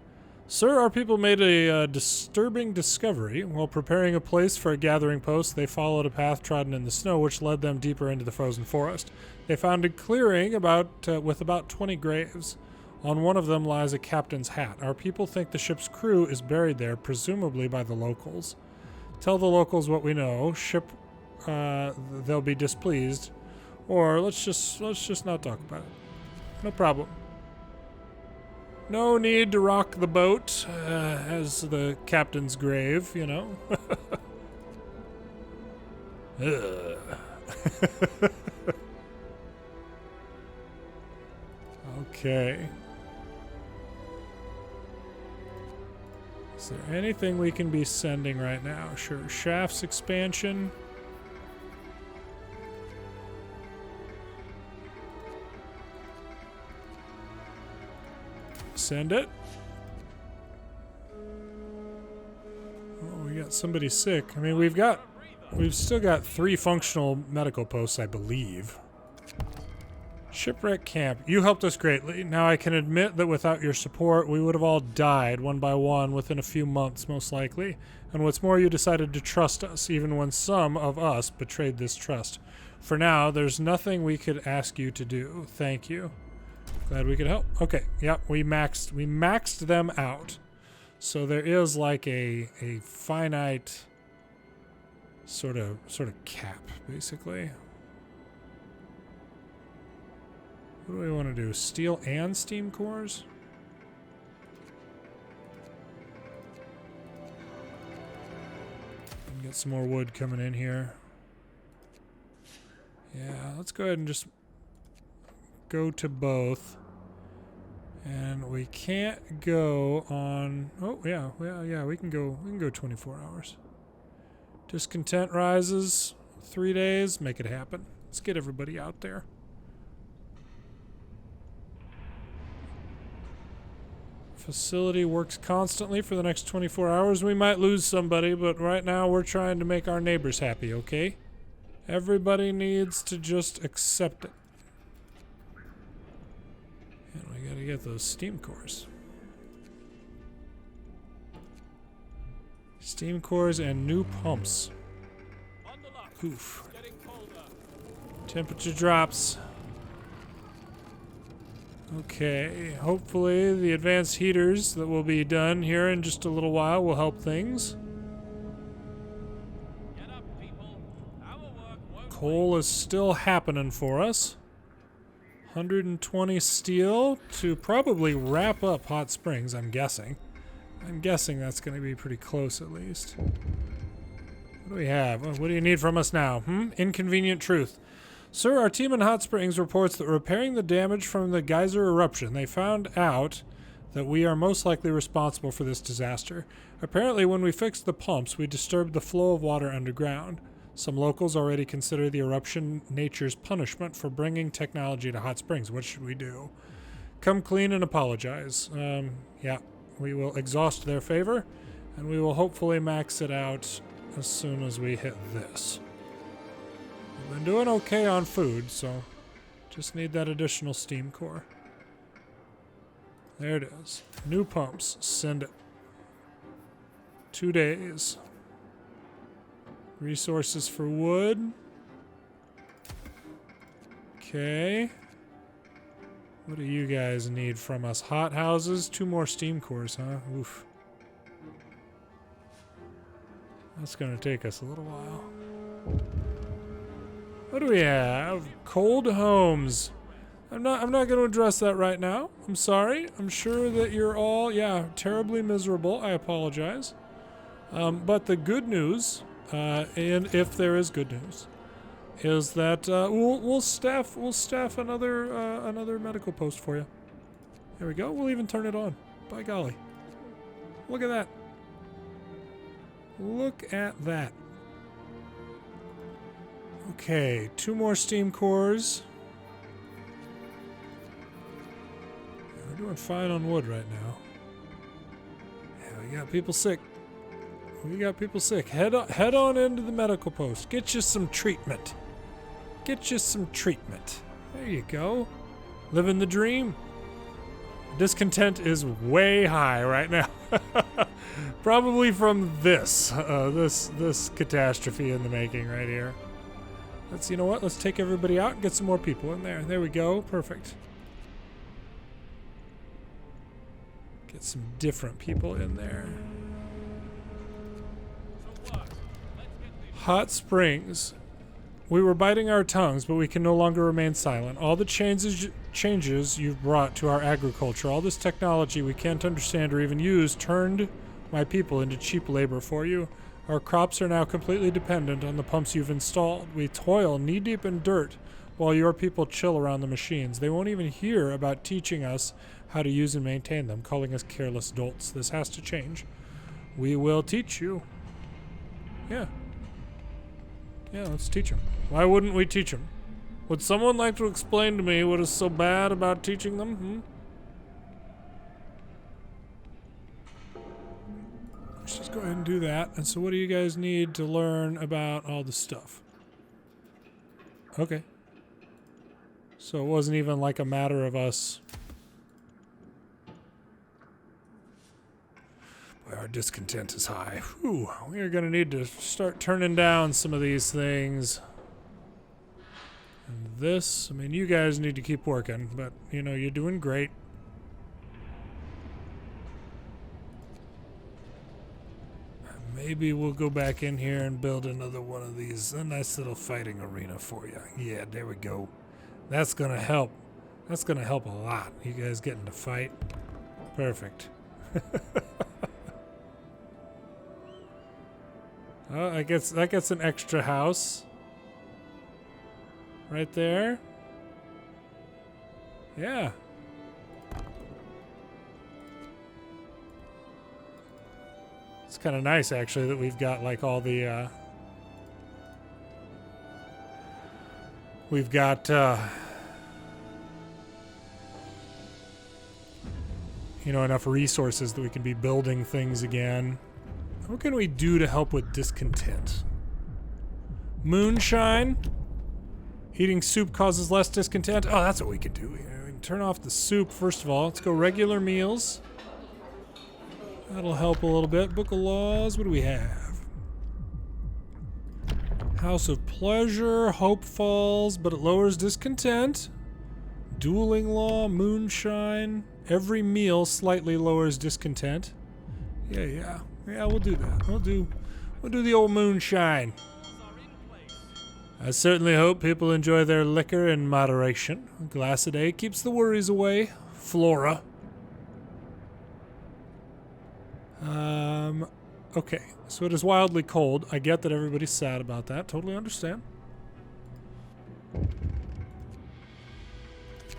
Speaker 1: Sir, our people made a disturbing discovery. While preparing a place for a gathering post, they followed a path trodden in the snow, which led them deeper into the frozen forest. They found a clearing with about 20 graves. On one of them lies a captain's hat. Our people think the ship's crew is buried there, presumably by the locals. Tell the locals what we know. They'll be displeased. Or let's just not talk about it. No problem. No need to rock the boat as the captain's grave, you know. Okay. Is there anything we can be sending right now? Sure. Shafts expansion. Send it. Oh, we got somebody sick. I mean, we've still got 3 functional medical posts, I believe. Shipwreck Camp. You helped us greatly. Now I can admit that without your support, we would have all died one by one within a few months, most likely. And what's more, you decided to trust us, even when some of us betrayed this trust. For now, there's nothing we could ask you to do. Thank you. Glad we could help. Okay, yep, we maxed them out. So there is like a finite sort of cap, basically. What do we want to do? Steel and steam cores? Get some more wood coming in here. Yeah, let's go ahead and just go to both. And we can't go on... Oh, yeah, well, yeah, we can go 24 hours. Discontent rises. 3 days. Make it happen. Let's get everybody out there. Facility works constantly for the next 24 hours. We might lose somebody, but right now we're trying to make our neighbors happy, okay? Everybody needs to just accept it. And we gotta get those steam cores. Steam cores and new pumps. Oof. Temperature drops. Okay, hopefully the advanced heaters that will be done here in just a little while will help things. Coal is still happening for us. 120 steel to probably wrap up Hot Springs, I'm guessing. I'm guessing that's going to be pretty close at least. What do we have? What do you need from us now? Inconvenient truth. Sir, our team in Hot Springs reports that repairing the damage from the geyser eruption, they found out that we are most likely responsible for this disaster. Apparently, when we fixed the pumps, we disturbed the flow of water underground. Some locals already consider the eruption nature's punishment for bringing technology to Hot Springs. What should we do? Come clean and apologize. Yeah, we will exhaust their favor, and we will hopefully max it out as soon as we hit this. We've been doing okay on food, so just need that additional steam core. There it is. New pumps. Send it. 2 days. Resources for wood. Okay. What do you guys need from us? Hot houses? 2 more steam cores, huh? Oof. That's gonna take us a little while. What do we have? Cold homes. I'm not gonna address that right now. I'm sorry. I'm sure that you're all, terribly miserable. I apologize. But the good news, and if there is good news, is that we'll staff another medical post for you. There we go. We'll even turn it on. By golly. Look at that. Look at that. Okay, 2 more steam cores. We're doing fine on wood right now. Yeah, we got people sick. Head on into the medical post. Get you some treatment. There you go. Living the dream. Discontent is way high right now. Probably from this catastrophe in the making right here. You know what? Let's take everybody out and get some more people in there. There we go. Perfect. Get some different people in there. Hot Springs. We were biting our tongues, but we can no longer remain silent. All the changes you've brought to our agriculture, all this technology we can't understand or even use, turned my people into cheap labor for you. Our crops are now completely dependent on the pumps you've installed. We toil knee-deep in dirt while your people chill around the machines. They won't even hear about teaching us how to use and maintain them, calling us careless dolts. This has to change. We will teach you. Yeah, let's teach them. Why wouldn't we teach them? Would someone like to explain to me what is so bad about teaching them? Let's just go ahead and do that. And so what do you guys need to learn about all the stuff? Okay. So it wasn't even like a matter of us. Boy, our discontent is high. Whew, we are going to need to start turning down some of these things. And this, I mean, you guys need to keep working, but, you know, you're doing great. Maybe we'll go back in here and build another one of these. A nice little fighting arena for you. Yeah, there we go. That's going to help. That's going to help a lot. You guys getting to fight. Perfect. Oh, I guess that gets an extra house. Right there. Yeah. It's kind of nice, actually, that we've got, like, all the, we've got, you know, enough resources that we can be building things again. What can we do to help with discontent? Moonshine? Eating soup causes less discontent? Oh, that's what we can do. We can turn off the soup, first of all. Let's go regular meals. That'll help a little bit. Book of Laws, what do we have? House of Pleasure, Hope Falls, but it lowers discontent. Dueling Law, Moonshine. Every meal slightly lowers discontent. Yeah, we'll do that. We'll do the old Moonshine. I certainly hope people enjoy their liquor in moderation. A glass a day keeps the worries away. Flora. Okay, so it is wildly cold. I get that everybody's sad about that. Totally understand.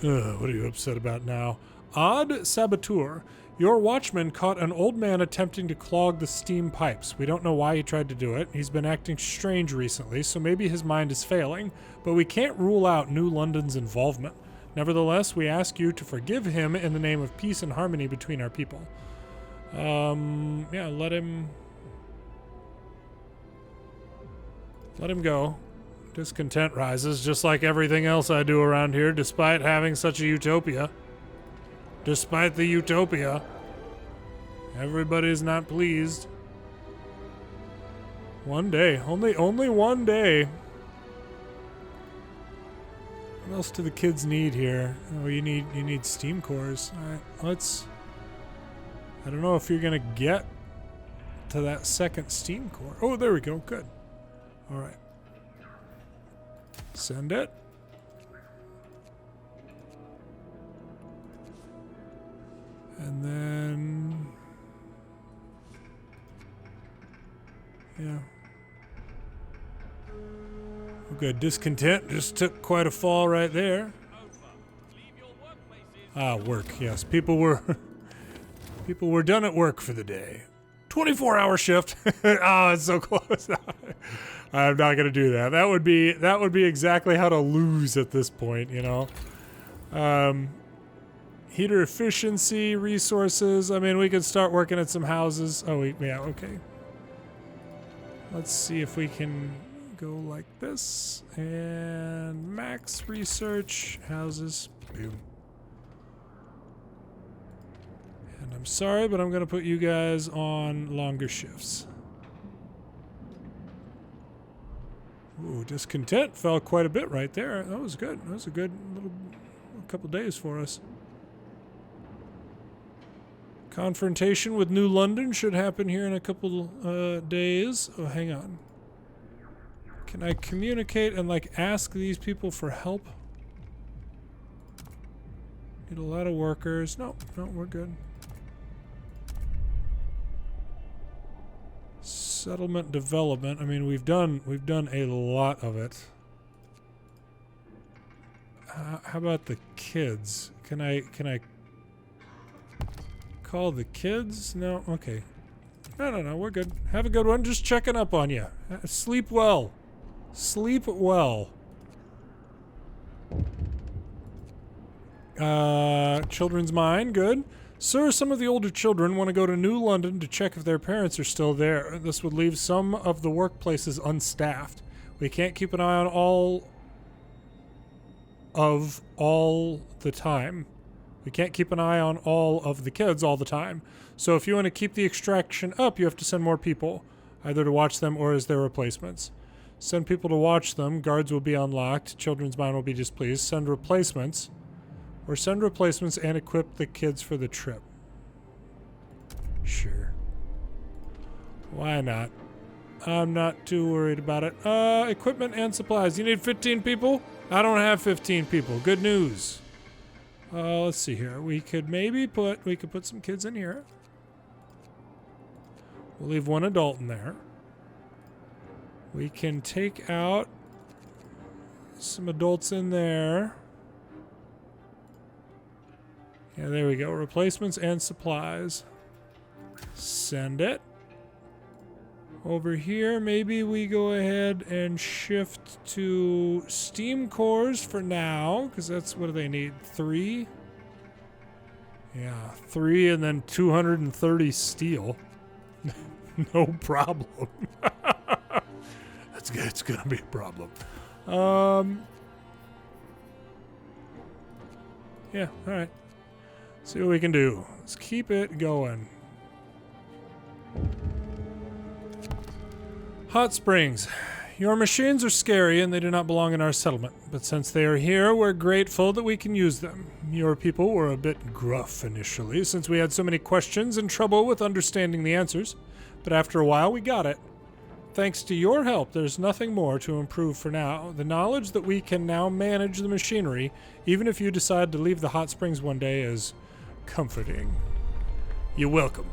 Speaker 1: What are you upset about now? Odd saboteur. Your watchman caught an old man attempting to clog the steam pipes. We don't know why he tried to do it. He's been acting strange recently, so maybe his mind is failing, but we can't rule out New London's involvement. Nevertheless, we ask you to forgive him in the name of peace and harmony between our people. Yeah, let him go. Discontent rises, just like everything else I do around here, despite having such a utopia. Despite the utopia. Everybody's not pleased. One day. Only one day. What else do the kids need here? Oh, you need steam cores. Alright, let's... I don't know if you're gonna get to that second steam core. Oh, there we go. Good. Alright. Send it. And then... yeah. Oh, good. Discontent just took quite a fall right there. Ah, work. Yes. People were done at work for the day. 24-hour shift. Oh, it's so close. I'm not gonna do that. That would be exactly how to lose at this point, you know. Heater efficiency, resources. I mean, we could start working at some houses. Oh, yeah, okay. Let's see if we can go like this. And max research, houses, boom. And I'm sorry, but I'm going to put you guys on longer shifts. Ooh, discontent fell quite a bit right there. That was good. That was a good little couple days for us. Confrontation with New London should happen here in a couple days. Oh, hang on. Can I communicate and, like, ask these people for help? Need a lot of workers. No, we're good. Settlement development. I mean, we've done a lot of it. How about the kids? Can I call the kids? No? Okay. No, we're good. Have a good one. Just checking up on you. Sleep well. Sleep well. Children's mind, good. Sir, some of the older children want to go to New London to check if their parents are still there. This would leave some of the workplaces unstaffed. We can't keep an eye on all the time. We can't keep an eye on all of the kids all the time. So if you want to keep the extraction up, you have to send more people, either to watch them or as their replacements. Send people to watch them. Guards will be unlocked. Children's mind will be displeased. Send replacements. Or send replacements and equip the kids for the trip. Sure. Why not? I'm not too worried about it. Equipment and supplies. You need 15 people? I don't have 15 people. Good news. Let's see here. We could put some kids in here. We'll leave one adult in there. We can take out some adults in there. Yeah, there we go. Replacements and supplies. Send it. Over here, maybe we go ahead and shift to steam cores for now, because that's what do they need? 3? Yeah, 3 and then 230 steel. No problem. That's good. It's gonna be a problem. Yeah, all right. See what we can do. Let's keep it going. Hot springs. Your machines are scary and they do not belong in our settlement. But since they are here, we're grateful that we can use them. Your people were a bit gruff initially, since we had so many questions and trouble with understanding the answers. But after a while, we got it. Thanks to your help, there's nothing more to improve for now. The knowledge that we can now manage the machinery, even if you decide to leave the hot springs one day, is comforting. You're welcome.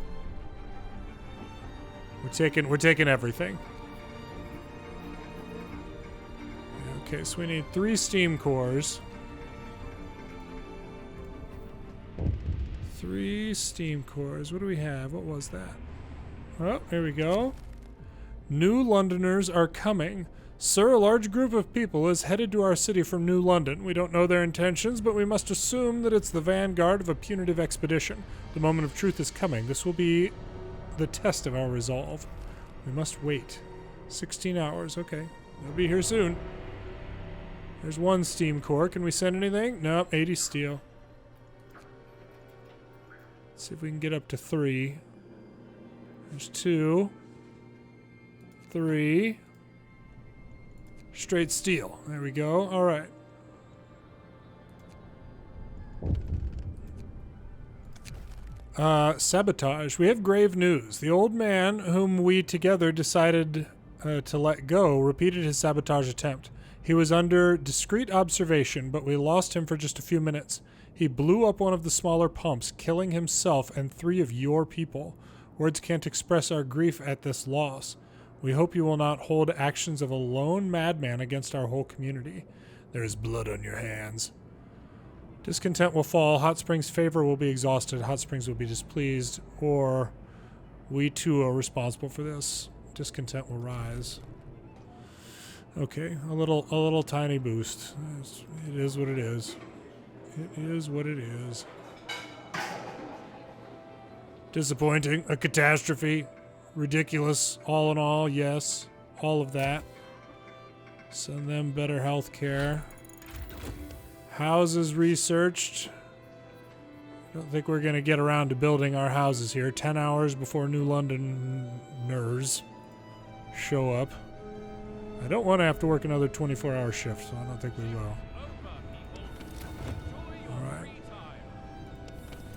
Speaker 1: We're taking everything. Okay, so we need 3 steam cores. 3 steam cores. What do we have? What was that? Oh, here we go. New Londoners are coming. Sir, a large group of people is headed to our city from New London. We don't know their intentions, but we must assume that it's the vanguard of a punitive expedition. The moment of truth is coming. This will be the test of our resolve. We must wait. 16 hours. Okay. They'll be here soon. There's 1 steam core. Can we send anything? Nope. 80 steel. Let's see if we can get up to 3. There's 2. 3. Straight steel. There we go. All right. Sabotage. We have grave news. The old man whom we together decided to let go repeated his sabotage attempt. He was under discreet observation, but we lost him for just a few minutes. He blew up one of the smaller pumps, killing himself and 3 of your people. Words can't express our grief at this loss. We hope you will not hold actions of a lone madman against our whole community. There is blood on your hands. Discontent will fall. Hot Springs' favor will be exhausted. Hot Springs will be displeased. Or we too are responsible for this. Discontent will rise. Okay, a little tiny boost. It is what it is. It is what it is. Disappointing. A catastrophe. Ridiculous. All in all, yes. All of that. Send them better health care. Houses researched. Don't think we're going to get around to building our houses here. 10 hours before New Londoners show up. I don't want to have to work another 24-hour shift, so I don't think we will. Alright.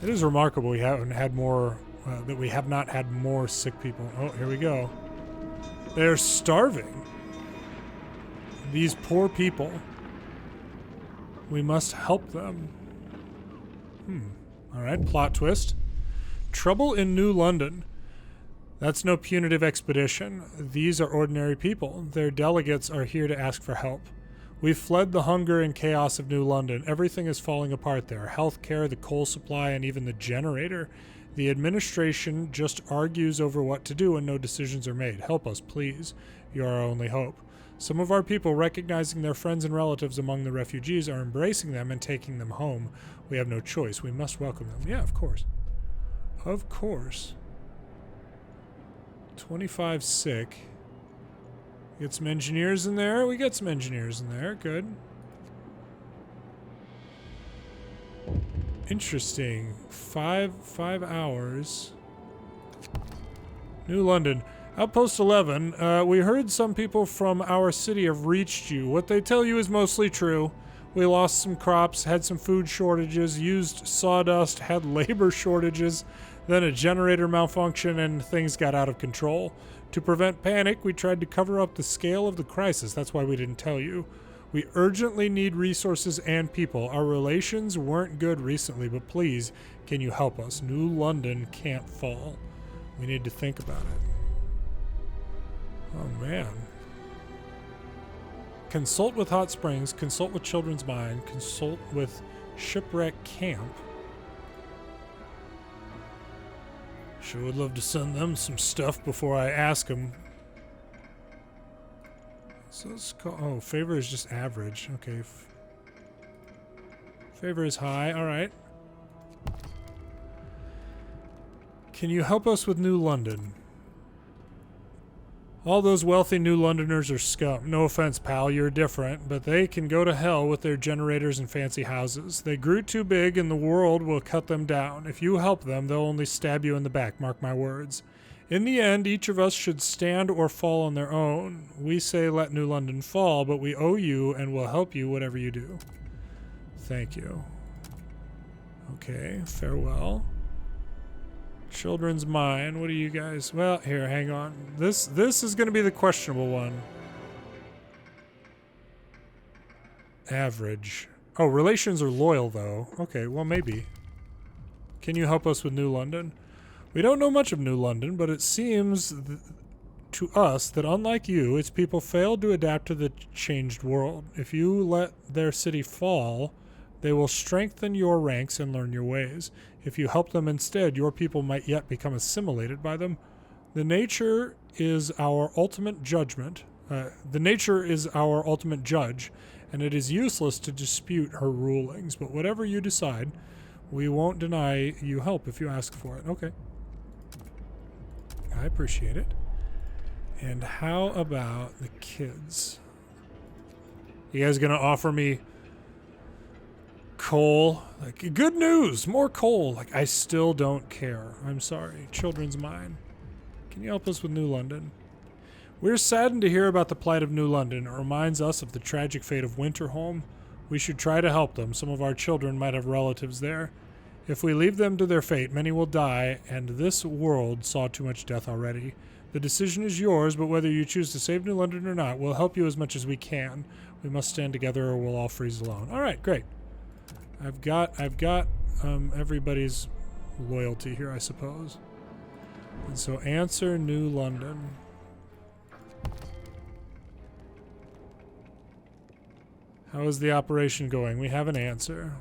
Speaker 1: It is remarkable we haven't had more... that we have not had more sick people. Oh, here we go. They're starving. These poor people. We must help them. Alright, plot twist. Trouble in New London. That's no punitive expedition. These are ordinary people. Their delegates are here to ask for help. We've fled the hunger and chaos of New London. Everything is falling apart there. Healthcare, the coal supply, and even the generator. The administration just argues over what to do and no decisions are made. Help us, please. You're our only hope. Some of our people, recognizing their friends and relatives among the refugees, are embracing them and taking them home. We have no choice. We must welcome them. Yeah, of course. Of course. 25 sick. Get some engineers in there. We got some engineers in there. Good. Interesting. 5 hours. New London. Outpost 11. We heard some people from our city have reached you. What they tell you is mostly true. We lost some crops, had some food shortages, used sawdust, had labor shortages, then a generator malfunction, and things got out of control. To prevent panic, we tried to cover up the scale of the crisis. That's why we didn't tell you. We urgently need resources and people. Our relations weren't good recently, but please, can you help us? New London can't fall. We need to think about it. Oh, man. Consult with Hot Springs, consult with Children's Mind, consult with Shipwreck Camp. Sure would love to send them some stuff before I ask them. So let's call... Oh, favor is just average. Okay. Favor is high. All right. Can you help us with New London? All those wealthy New Londoners are scum. No offense, pal, you're different, but they can go to hell with their generators and fancy houses. They grew too big and the world will cut them down. If you help them, they'll only stab you in the back, mark my words. In the end, each of us should stand or fall on their own. We say let New London fall, but we owe you and will help you whatever you do. Thank you. Okay, farewell. Children's mind. What are you guys? Well, here, hang on. This is going to be the questionable one. Average. Oh, relations are loyal, though. Okay, well, maybe. Can you help us with New London? We don't know much of New London, but it seems to us that unlike you, its people failed to adapt to the changed world. If you let their city fall, they will strengthen your ranks and learn your ways. If you help them instead, your people might yet become assimilated by them. The nature is our ultimate judgment. The nature is our ultimate judge, and it is useless to dispute her rulings. But whatever you decide, we won't deny you help if you ask for it. Okay. I appreciate it. And how about the kids? You guys gonna offer me coal? Like, good news, more coal. Like, I still don't care. I'm sorry. Children's mind. Can you help us with New London? We're saddened to hear about the plight of New London. It reminds us of the tragic fate of Winterhome. We should try to help them. Some of our children might have relatives there. If we leave them to their fate, many will die, and this world saw too much death already. The decision is yours, but whether you choose to save New London or not, we'll help you as much as we can. We must stand together or we'll all freeze alone. All right, great. I've got everybody's loyalty here, I suppose. And so answer New London. How is the operation going? We have an answer.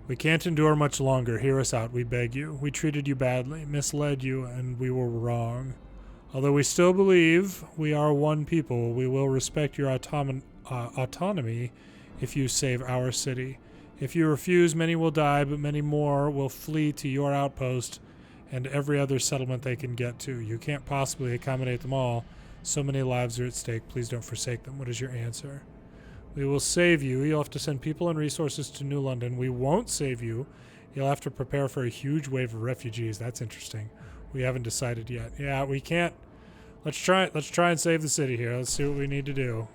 Speaker 1: We can't endure much longer. Hear us out, we beg you. We treated you badly, misled you, and we were wrong. Although we still believe we are one people, we will respect your autonomy if you save our city. If you refuse, many will die, but many more will flee to your outpost and every other settlement they can get to. You can't possibly accommodate them all. So many lives are at stake. Please don't forsake them. What is your answer? We will save you. You'll have to send people and resources to New London. We won't save you. You'll have to prepare for a huge wave of refugees. That's interesting. We haven't decided yet. Yeah, we can't. Let's try and save the city here. Let's see what we need to do.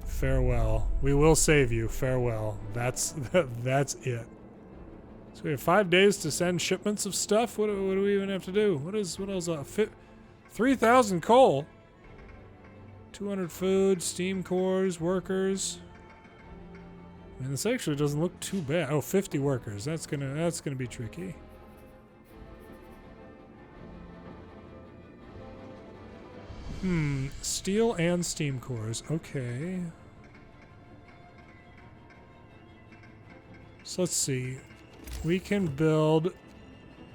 Speaker 1: Farewell. We will save you. Farewell. That's it. So we have 5 days to send shipments of stuff. What do we even have to do? What else? 3,000 coal. 200 food, steam cores, workers. And this actually doesn't look too bad. Oh, 50 workers. That's gonna be tricky. Steel and steam cores. Okay. So let's see. We can build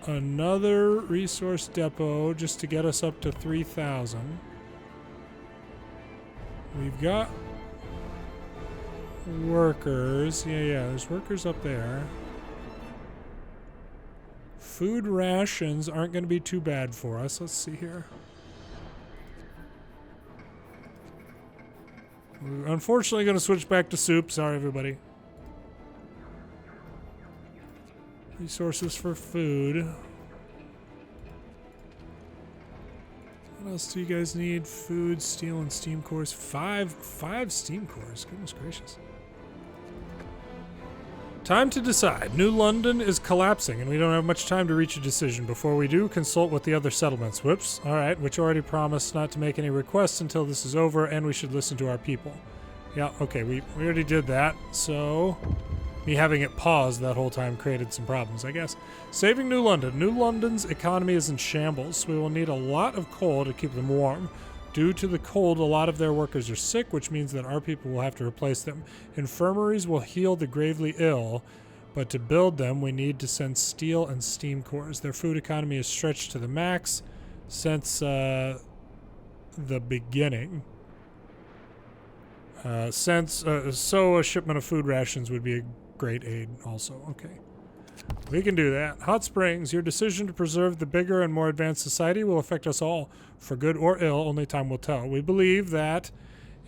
Speaker 1: another resource depot just to get us up to 3,000. We've got workers. Yeah, there's workers up there. Food rations aren't going to be too bad for us. Let's see here. We're unfortunately going to switch back to soup. Sorry, everybody. Resources for food. What else do you guys need? Food, steel, and steam cores. Five steam cores. Goodness gracious. Time to decide. New London is collapsing, and we don't have much time to reach a decision. Before we do, consult with the other settlements. Whoops. All right, which already promised not to make any requests until this is over, and we should listen to our people. Yeah, okay, we already did that, so me having it paused that whole time created some problems, I guess. Saving New London. New London's economy is in shambles. We will need a lot of coal to keep them warm. Due to the cold, a lot of their workers are sick, which means that our people will have to replace them. Infirmaries will heal the gravely ill, but to build them, we need to send steel and steam cores. Their food economy is stretched to the max since the beginning. So a shipment of food rations would be a great aid also. Okay. We can do that. Hot Springs, your decision to preserve the bigger and more advanced society will affect us all. For good or ill, only time will tell. We believe that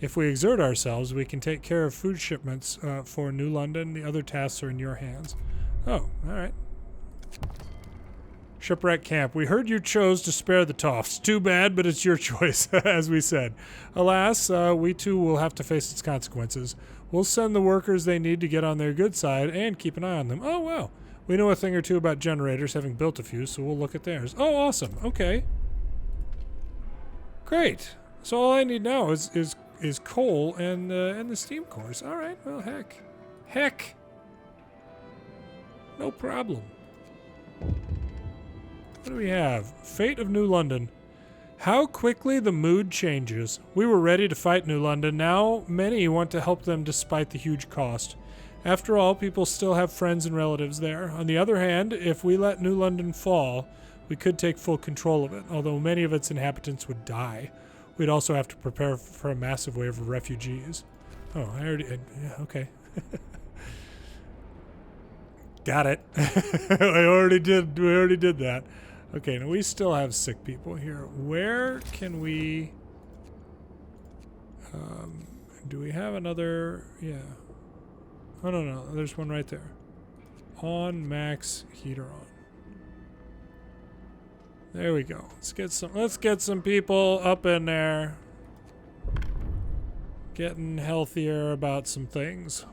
Speaker 1: if we exert ourselves, we can take care of food shipments for New London. The other tasks are in your hands. Oh, all right. Shipwreck Camp. We heard you chose to spare the Toffs. Too bad, but it's your choice, as we said. Alas, we too will have to face its consequences. We'll send the workers they need to get on their good side and keep an eye on them. Oh, wow. We know a thing or two about generators, having built a few, so we'll look at theirs. Oh, awesome. Okay. Great. So all I need now is coal and the steam cores. All right. Well, heck. No problem. What do we have? Fate of New London. How quickly the mood changes. We were ready to fight New London. Now many want to help them despite the huge cost. After all, people still have friends and relatives there. On the other hand, if we let New London fall, we could take full control of it, although many of its inhabitants would die. We'd also have to prepare for a massive wave of refugees. Oh, yeah, okay. Got it. We already did that. Okay, now we still have sick people here. Where can we... do we have another... Yeah. Oh, no. There's one right there. On max heater on. There we go. Let's get some people up in there. Getting healthier about some things.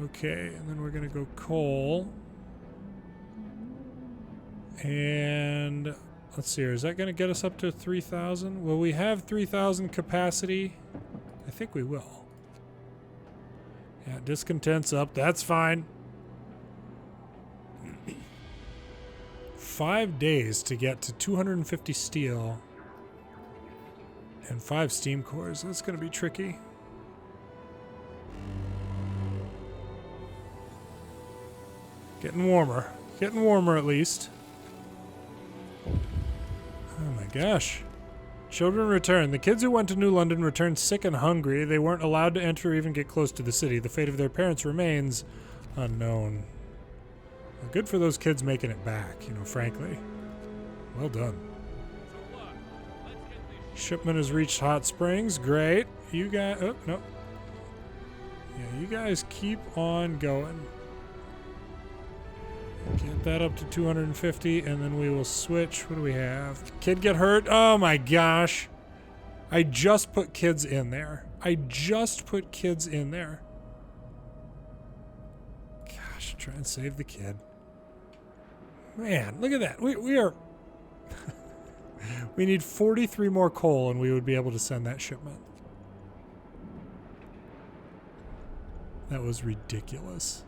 Speaker 1: Okay, and then we're gonna go coal. And let's see here, is that gonna get us up to 3,000? Will we have 3,000 capacity? I think we will. Yeah, discontent's up, that's fine. 5 days to get to 250 steel and 5 steam cores. That's gonna be tricky. Getting warmer. Getting warmer at least. Oh my gosh. Children return. The kids who went to New London returned sick and hungry. They weren't allowed to enter or even get close to the city. The fate of their parents remains unknown. Well, good for those kids making it back, frankly. Well done. Shipment has reached Hot Springs. Great. You guys... Oh, no. Yeah, you guys keep on going. Get that up to 250, and then we will switch. What do we have? Kid get hurt? Oh my gosh. I just put kids in there. Gosh, try and save the kid. Man, look at that. We are... We need 43 more coal, and we would be able to send that shipment. That was ridiculous.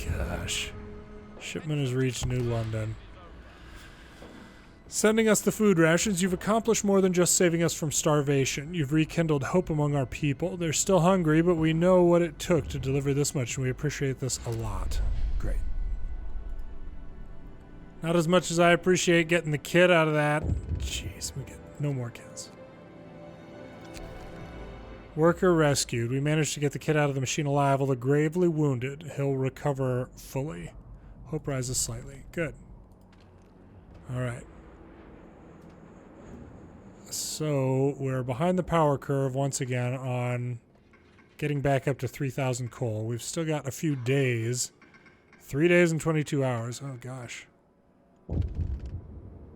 Speaker 1: Gosh. Shipment has reached New London. Sending us the food rations, you've accomplished more than just saving us from starvation. You've rekindled hope among our people. They're still hungry, but we know what it took to deliver this much, and we appreciate this a lot. Great. Not as much as I appreciate getting the kid out of that. Jeez, we get no more kids. Worker rescued. We managed to get the kid out of the machine alive, although gravely wounded. He'll recover fully. Hope rises slightly. Good. Alright. So, we're behind the power curve once again on getting back up to 3,000 coal. We've still got a few days. 3 days and 22 hours. Oh, gosh.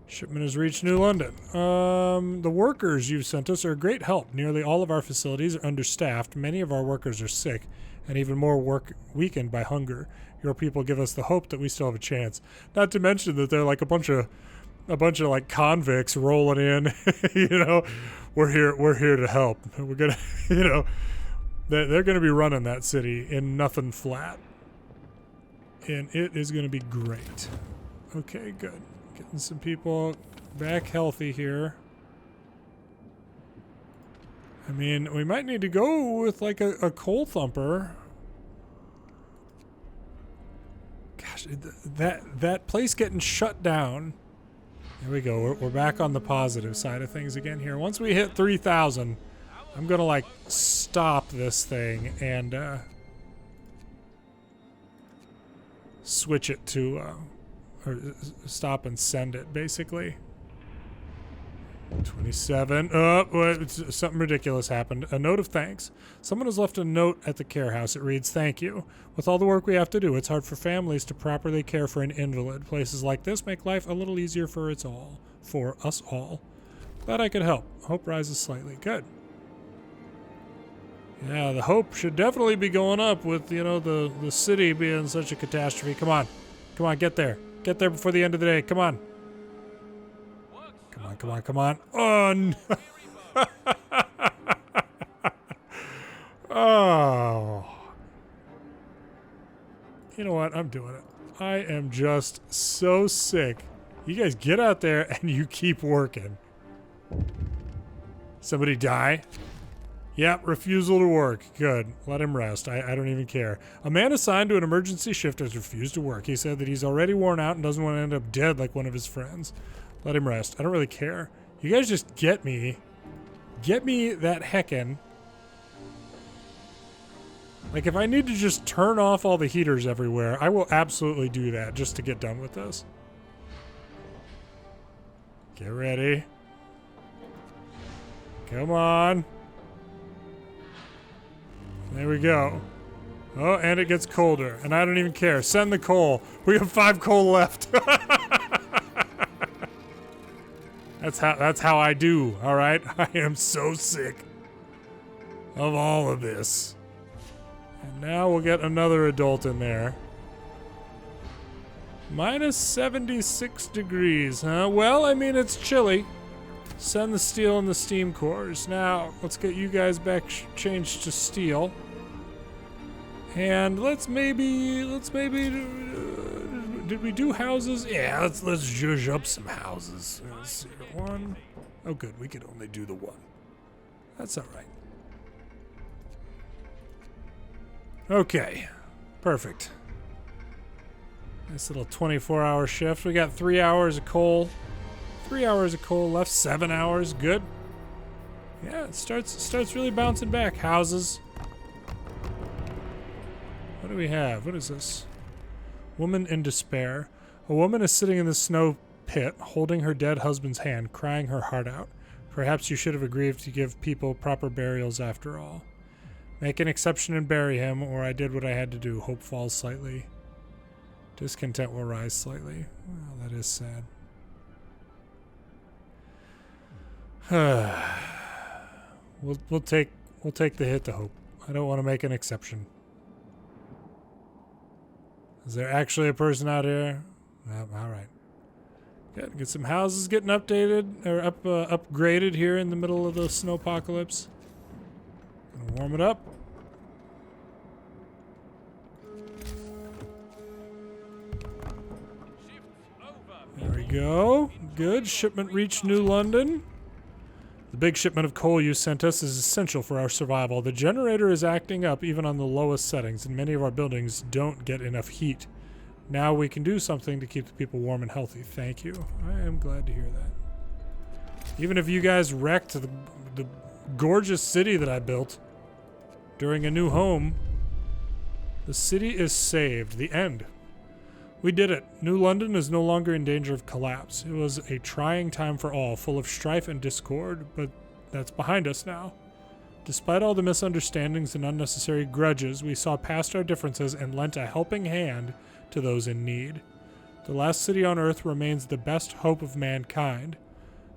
Speaker 1: Shipment has reached New London. The workers you've sent us are a great help. Nearly all of our facilities are understaffed. Many of our workers are sick, and even more weakened by hunger. Your people give us the hope that we still have a chance. Not to mention that they're like a bunch of like convicts rolling in. We're here to help. We're gonna, they're gonna be running that city in nothing flat, and it is gonna be great. Okay, good. Getting some people back healthy here. I mean, we might need to go with like a coal thumper. Gosh, that place getting shut down. There we go. We're back on the positive side of things again here. Once we hit 3,000, I'm gonna like stop this thing and switch it to or stop and send it, basically. 27. Oh, something ridiculous happened. A note of thanks. Someone has left a note at the care house. It reads, "Thank you. With all the work we have to do, it's hard for families to properly care for an invalid. Places like this make life a little easier for us all. Glad I could help. Hope rises slightly." Good. Yeah, the hope should definitely be going up with, you know, the city being such a catastrophe. Come on. Come on, get there. Get there before the end of the day. Come on. Come on, come on, come on. Oh, no. Oh. You know what? I'm doing it. I am just so sick. You guys get out there and you keep working. Somebody die? Yep, refusal to work. Good. Let him rest. I don't even care. A man assigned to an emergency shift has refused to work. He said that he's already worn out and doesn't want to end up dead like one of his friends. Let him rest. I don't really care. You guys just get me. Get me that heckin'. Like, if I need to just turn off all the heaters everywhere, I will absolutely do that just to get done with this. Get ready. Come on. There we go. Oh, and it gets colder, and I don't even care. Send the coal. We have 5 coal left. That's how I do, all right? I am so sick of all of this. And now we'll get another adult in there. Minus 76 degrees, huh? Well, I mean, it's chilly. Send the steel and the steam cores. Now, let's get you guys back changed to steel. And let's maybe, did we do houses? Yeah, let's zhuzh up some houses. Let's see, 1. Oh, good, we could only do the 1. That's all right. Okay, perfect. Nice little 24-hour shift. We got 3 hours of coal. 3 hours of coal left. 7 hours. Good. Yeah, it starts really bouncing back. Houses. What do we have? What is this? Woman in despair. A woman is sitting in the snow pit, holding her dead husband's hand, crying her heart out. Perhaps you should have agreed to give people proper burials after all. Make an exception and bury him, or I did what I had to do. Hope falls slightly. Discontent will rise slightly. Well, that is sad. We'll take the hit to hope. I don't want to make an exception. Is there actually a person out here? No, all right. Good. Get some houses getting updated or upgraded here in the middle of the snowpocalypse. Gonna warm it up. There we go. Good. Shipment reached New London. The big shipment of coal you sent us is essential for our survival. The generator is acting up even on the lowest settings, and many of our buildings don't get enough heat. Now we can do something to keep the people warm and healthy. Thank you. I am glad to hear that. Even if you guys wrecked the gorgeous city that I built during a new home, the city is saved. The end. We did it. New London is no longer in danger of collapse. It was a trying time for all, full of strife and discord, but that's behind us now. Despite all the misunderstandings and unnecessary grudges, we saw past our differences and lent a helping hand to those in need. The last city on Earth remains the best hope of mankind,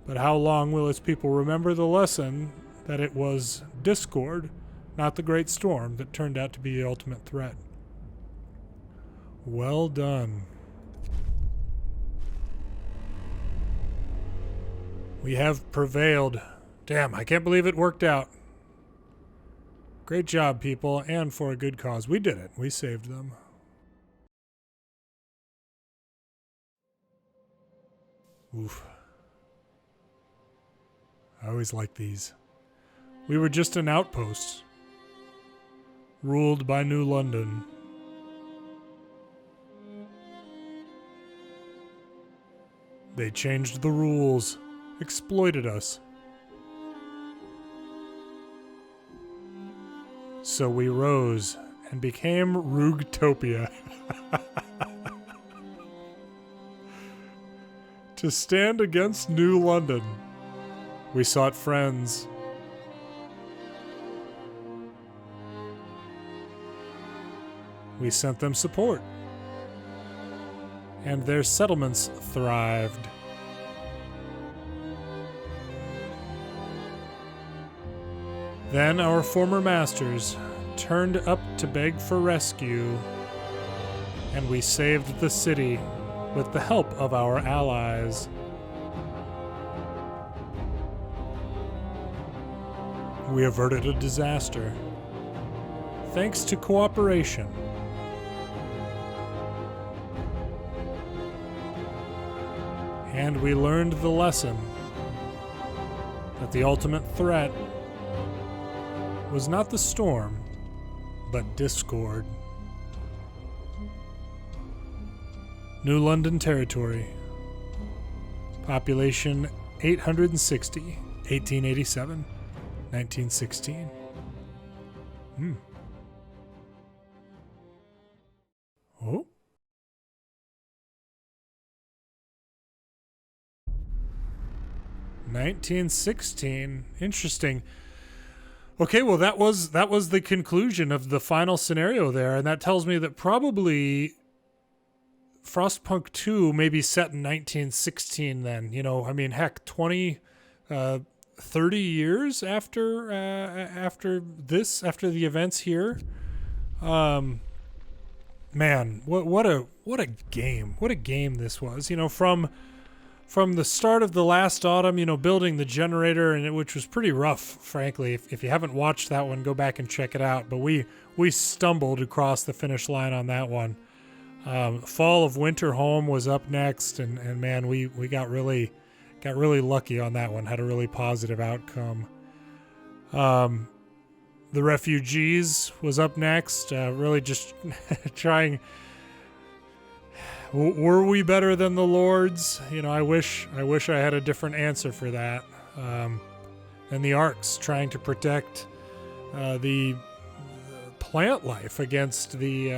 Speaker 1: but how long will its people remember the lesson that it was discord, not the great storm, that turned out to be the ultimate threat? Well done. We have prevailed. Damn, I can't believe it worked out. Great job, people, and for a good cause. We did it. We saved them. Oof. I always like these. We were just an outpost, ruled by New London. They changed the rules, exploited us. So we rose and became Rugtopia. To stand against New London, we sought friends. We sent them support. And their settlements thrived. Then our former masters turned up to beg for rescue, and we saved the city with the help of our allies. We averted a disaster, thanks to cooperation. And we learned the lesson that the ultimate threat was not the storm, but discord. New London Territory. Population 860, 1887, 1916. Oh. $1916. Interesting. Okay, well that was the conclusion of the final scenario there, and that tells me that probably Frostpunk 2 may be set in 1916 then. You know, I mean, heck, 30 years after the events here. Man, what a game. What a game this was. You know, from the start of the last autumn, you know, building the generator, which was pretty rough, frankly. If you haven't watched that one, go back and check it out. But we stumbled across the finish line on that one. Fall of Winterhome was up next, and man, we got really lucky on that one. Had a really positive outcome. The Refugees was up next. Really just trying. Were we better than the Lords? You know, I wish I had a different answer for that. And the Arcs, trying to protect the plant life against the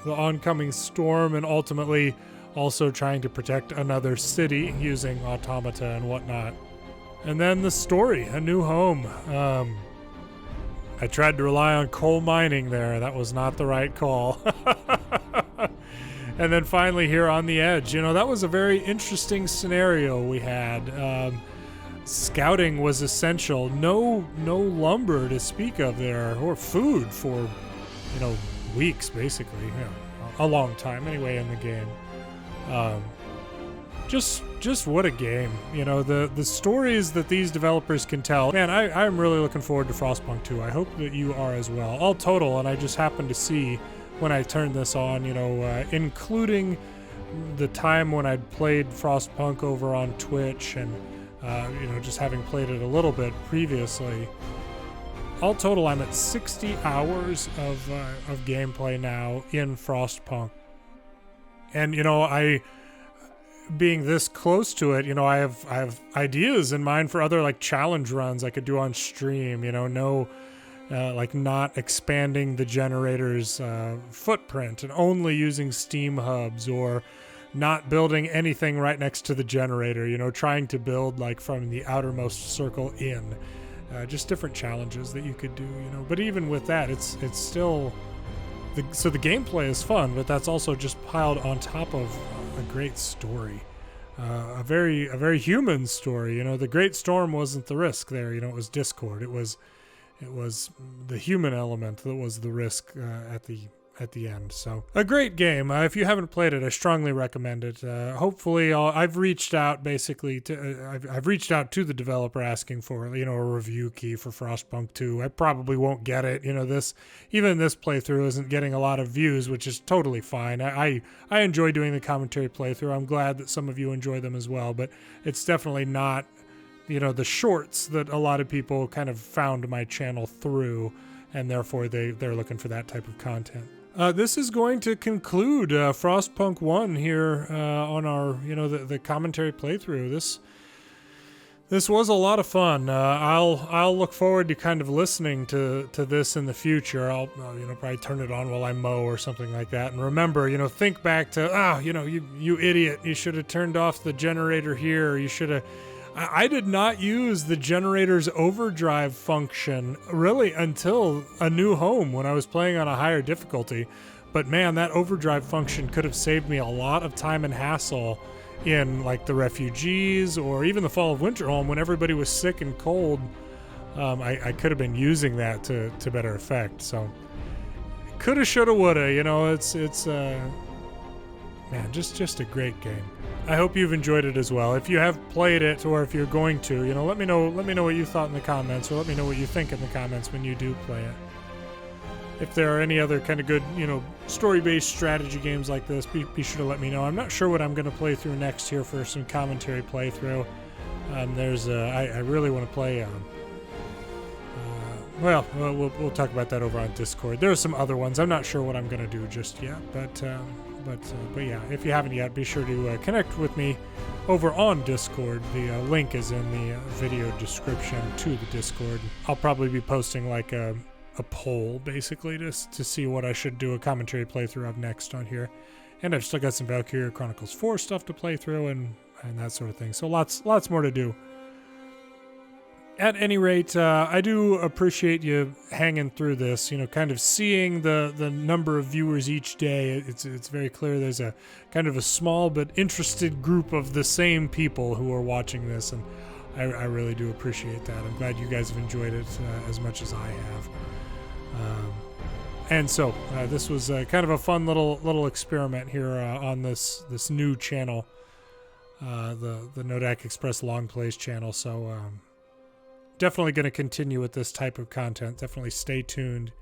Speaker 1: oncoming storm, and ultimately also trying to protect another city using automata and whatnot. And then the story, A New Home. I tried to rely on coal mining there. That was not the right call. And then finally here on the edge, you know, that was a very interesting scenario we had. Scouting was essential. No lumber to speak of there, or food for, you know, weeks basically. You know, a long time anyway in the game. Just what a game. You know, the stories that these developers can tell. Man, I'm really looking forward to Frostpunk 2. I hope that you are as well. All total, and I just happened to see when I turned this on, you know, including the time when I'd played Frostpunk over on Twitch and, you know, just having played it a little bit previously. All total, I'm at 60 hours of gameplay now in Frostpunk. And, you know, being this close to it, you know, I have ideas in mind for other, like, challenge runs I could do on stream, you know, like not expanding the generator's footprint and only using steam hubs, or not building anything right next to the generator, you know, trying to build like from the outermost circle in. Just different challenges that you could do, you know. But even with that, it's still so the gameplay is fun, but that's also just piled on top of a great story. A very human story, you know. The Great Storm wasn't the risk there, you know, it was Discord. It was the human element that was the risk at the end. So a great game. If you haven't played it, I strongly recommend it. Hopefully, I've reached out basically to I've reached out to the developer asking for, you know, a review key for Frostpunk 2. I probably won't get it. You know, this playthrough isn't getting a lot of views, which is totally fine. I enjoy doing the commentary playthrough. I'm glad that some of you enjoy them as well, but it's definitely not, you know, the shorts that a lot of people kind of found my channel through, and therefore they're looking for that type of content. This is going to conclude Frostpunk 1 here on our, you know, the commentary playthrough. This was a lot of fun. I'll look forward to kind of listening to this in the future. I'll you know, probably turn it on while I mow or something like that. And remember, you know, think back to, you know, you idiot, you should have turned off the generator here. Or you should have. I did not use the generator's overdrive function really until A New Home when I was playing on a higher difficulty. But man, that overdrive function could have saved me a lot of time and hassle in like the Refugees or even the Fall of Winterhome when everybody was sick and cold. I could have been using that to better effect. So coulda, shoulda, woulda. You know, it's man, just a great game. I hope you've enjoyed it as well. If you have played it, or if you're going to, you know, let me know what you thought in the comments, or let me know what you think in the comments when you do play it. If there are any other kind of good, you know, story-based strategy games like this, be sure to let me know. I'm not sure what I'm going to play through next here for some commentary playthrough. I really want to play. We'll talk about that over on Discord. There are some other ones. I'm not sure what I'm going to do just yet, but yeah, if you haven't yet, be sure to connect with me over on Discord. The link is in the video description to the Discord. I'll probably be posting like a poll, basically, to see what I should do a commentary playthrough of next on here. And I've still got some Valkyria Chronicles 4 stuff to play through and that sort of thing. So lots more to do. At any rate, I do appreciate you hanging through this, you know, kind of seeing the number of viewers each day. It's very clear there's a kind of a small but interested group of the same people who are watching this, and I really do appreciate that. I'm glad you guys have enjoyed it as much as I have. And so this was kind of a fun little experiment here on this new channel, the NoDak Express Long Plays channel. So definitely going to continue with this type of content. Definitely stay tuned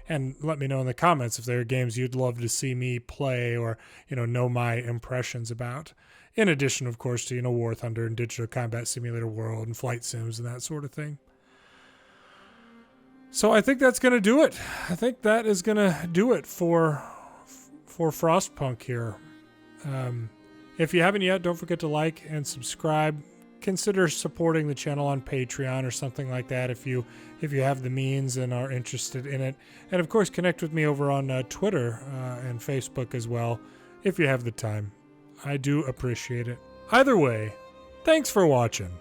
Speaker 1: and let me know in the comments if there are games you'd love to see me play, or, you know my impressions about. In addition, of course, to, you know, War Thunder and Digital Combat Simulator World and Flight Sims and that sort of thing. So I think that's going to do it. I think that is going to do it for Frostpunk here. If you haven't yet, don't forget to like and subscribe. Consider supporting the channel on Patreon or something like that if you have the means and are interested in it. And of course, connect with me over on Twitter and Facebook as well if you have the time. I do appreciate it. Either way, thanks for watching.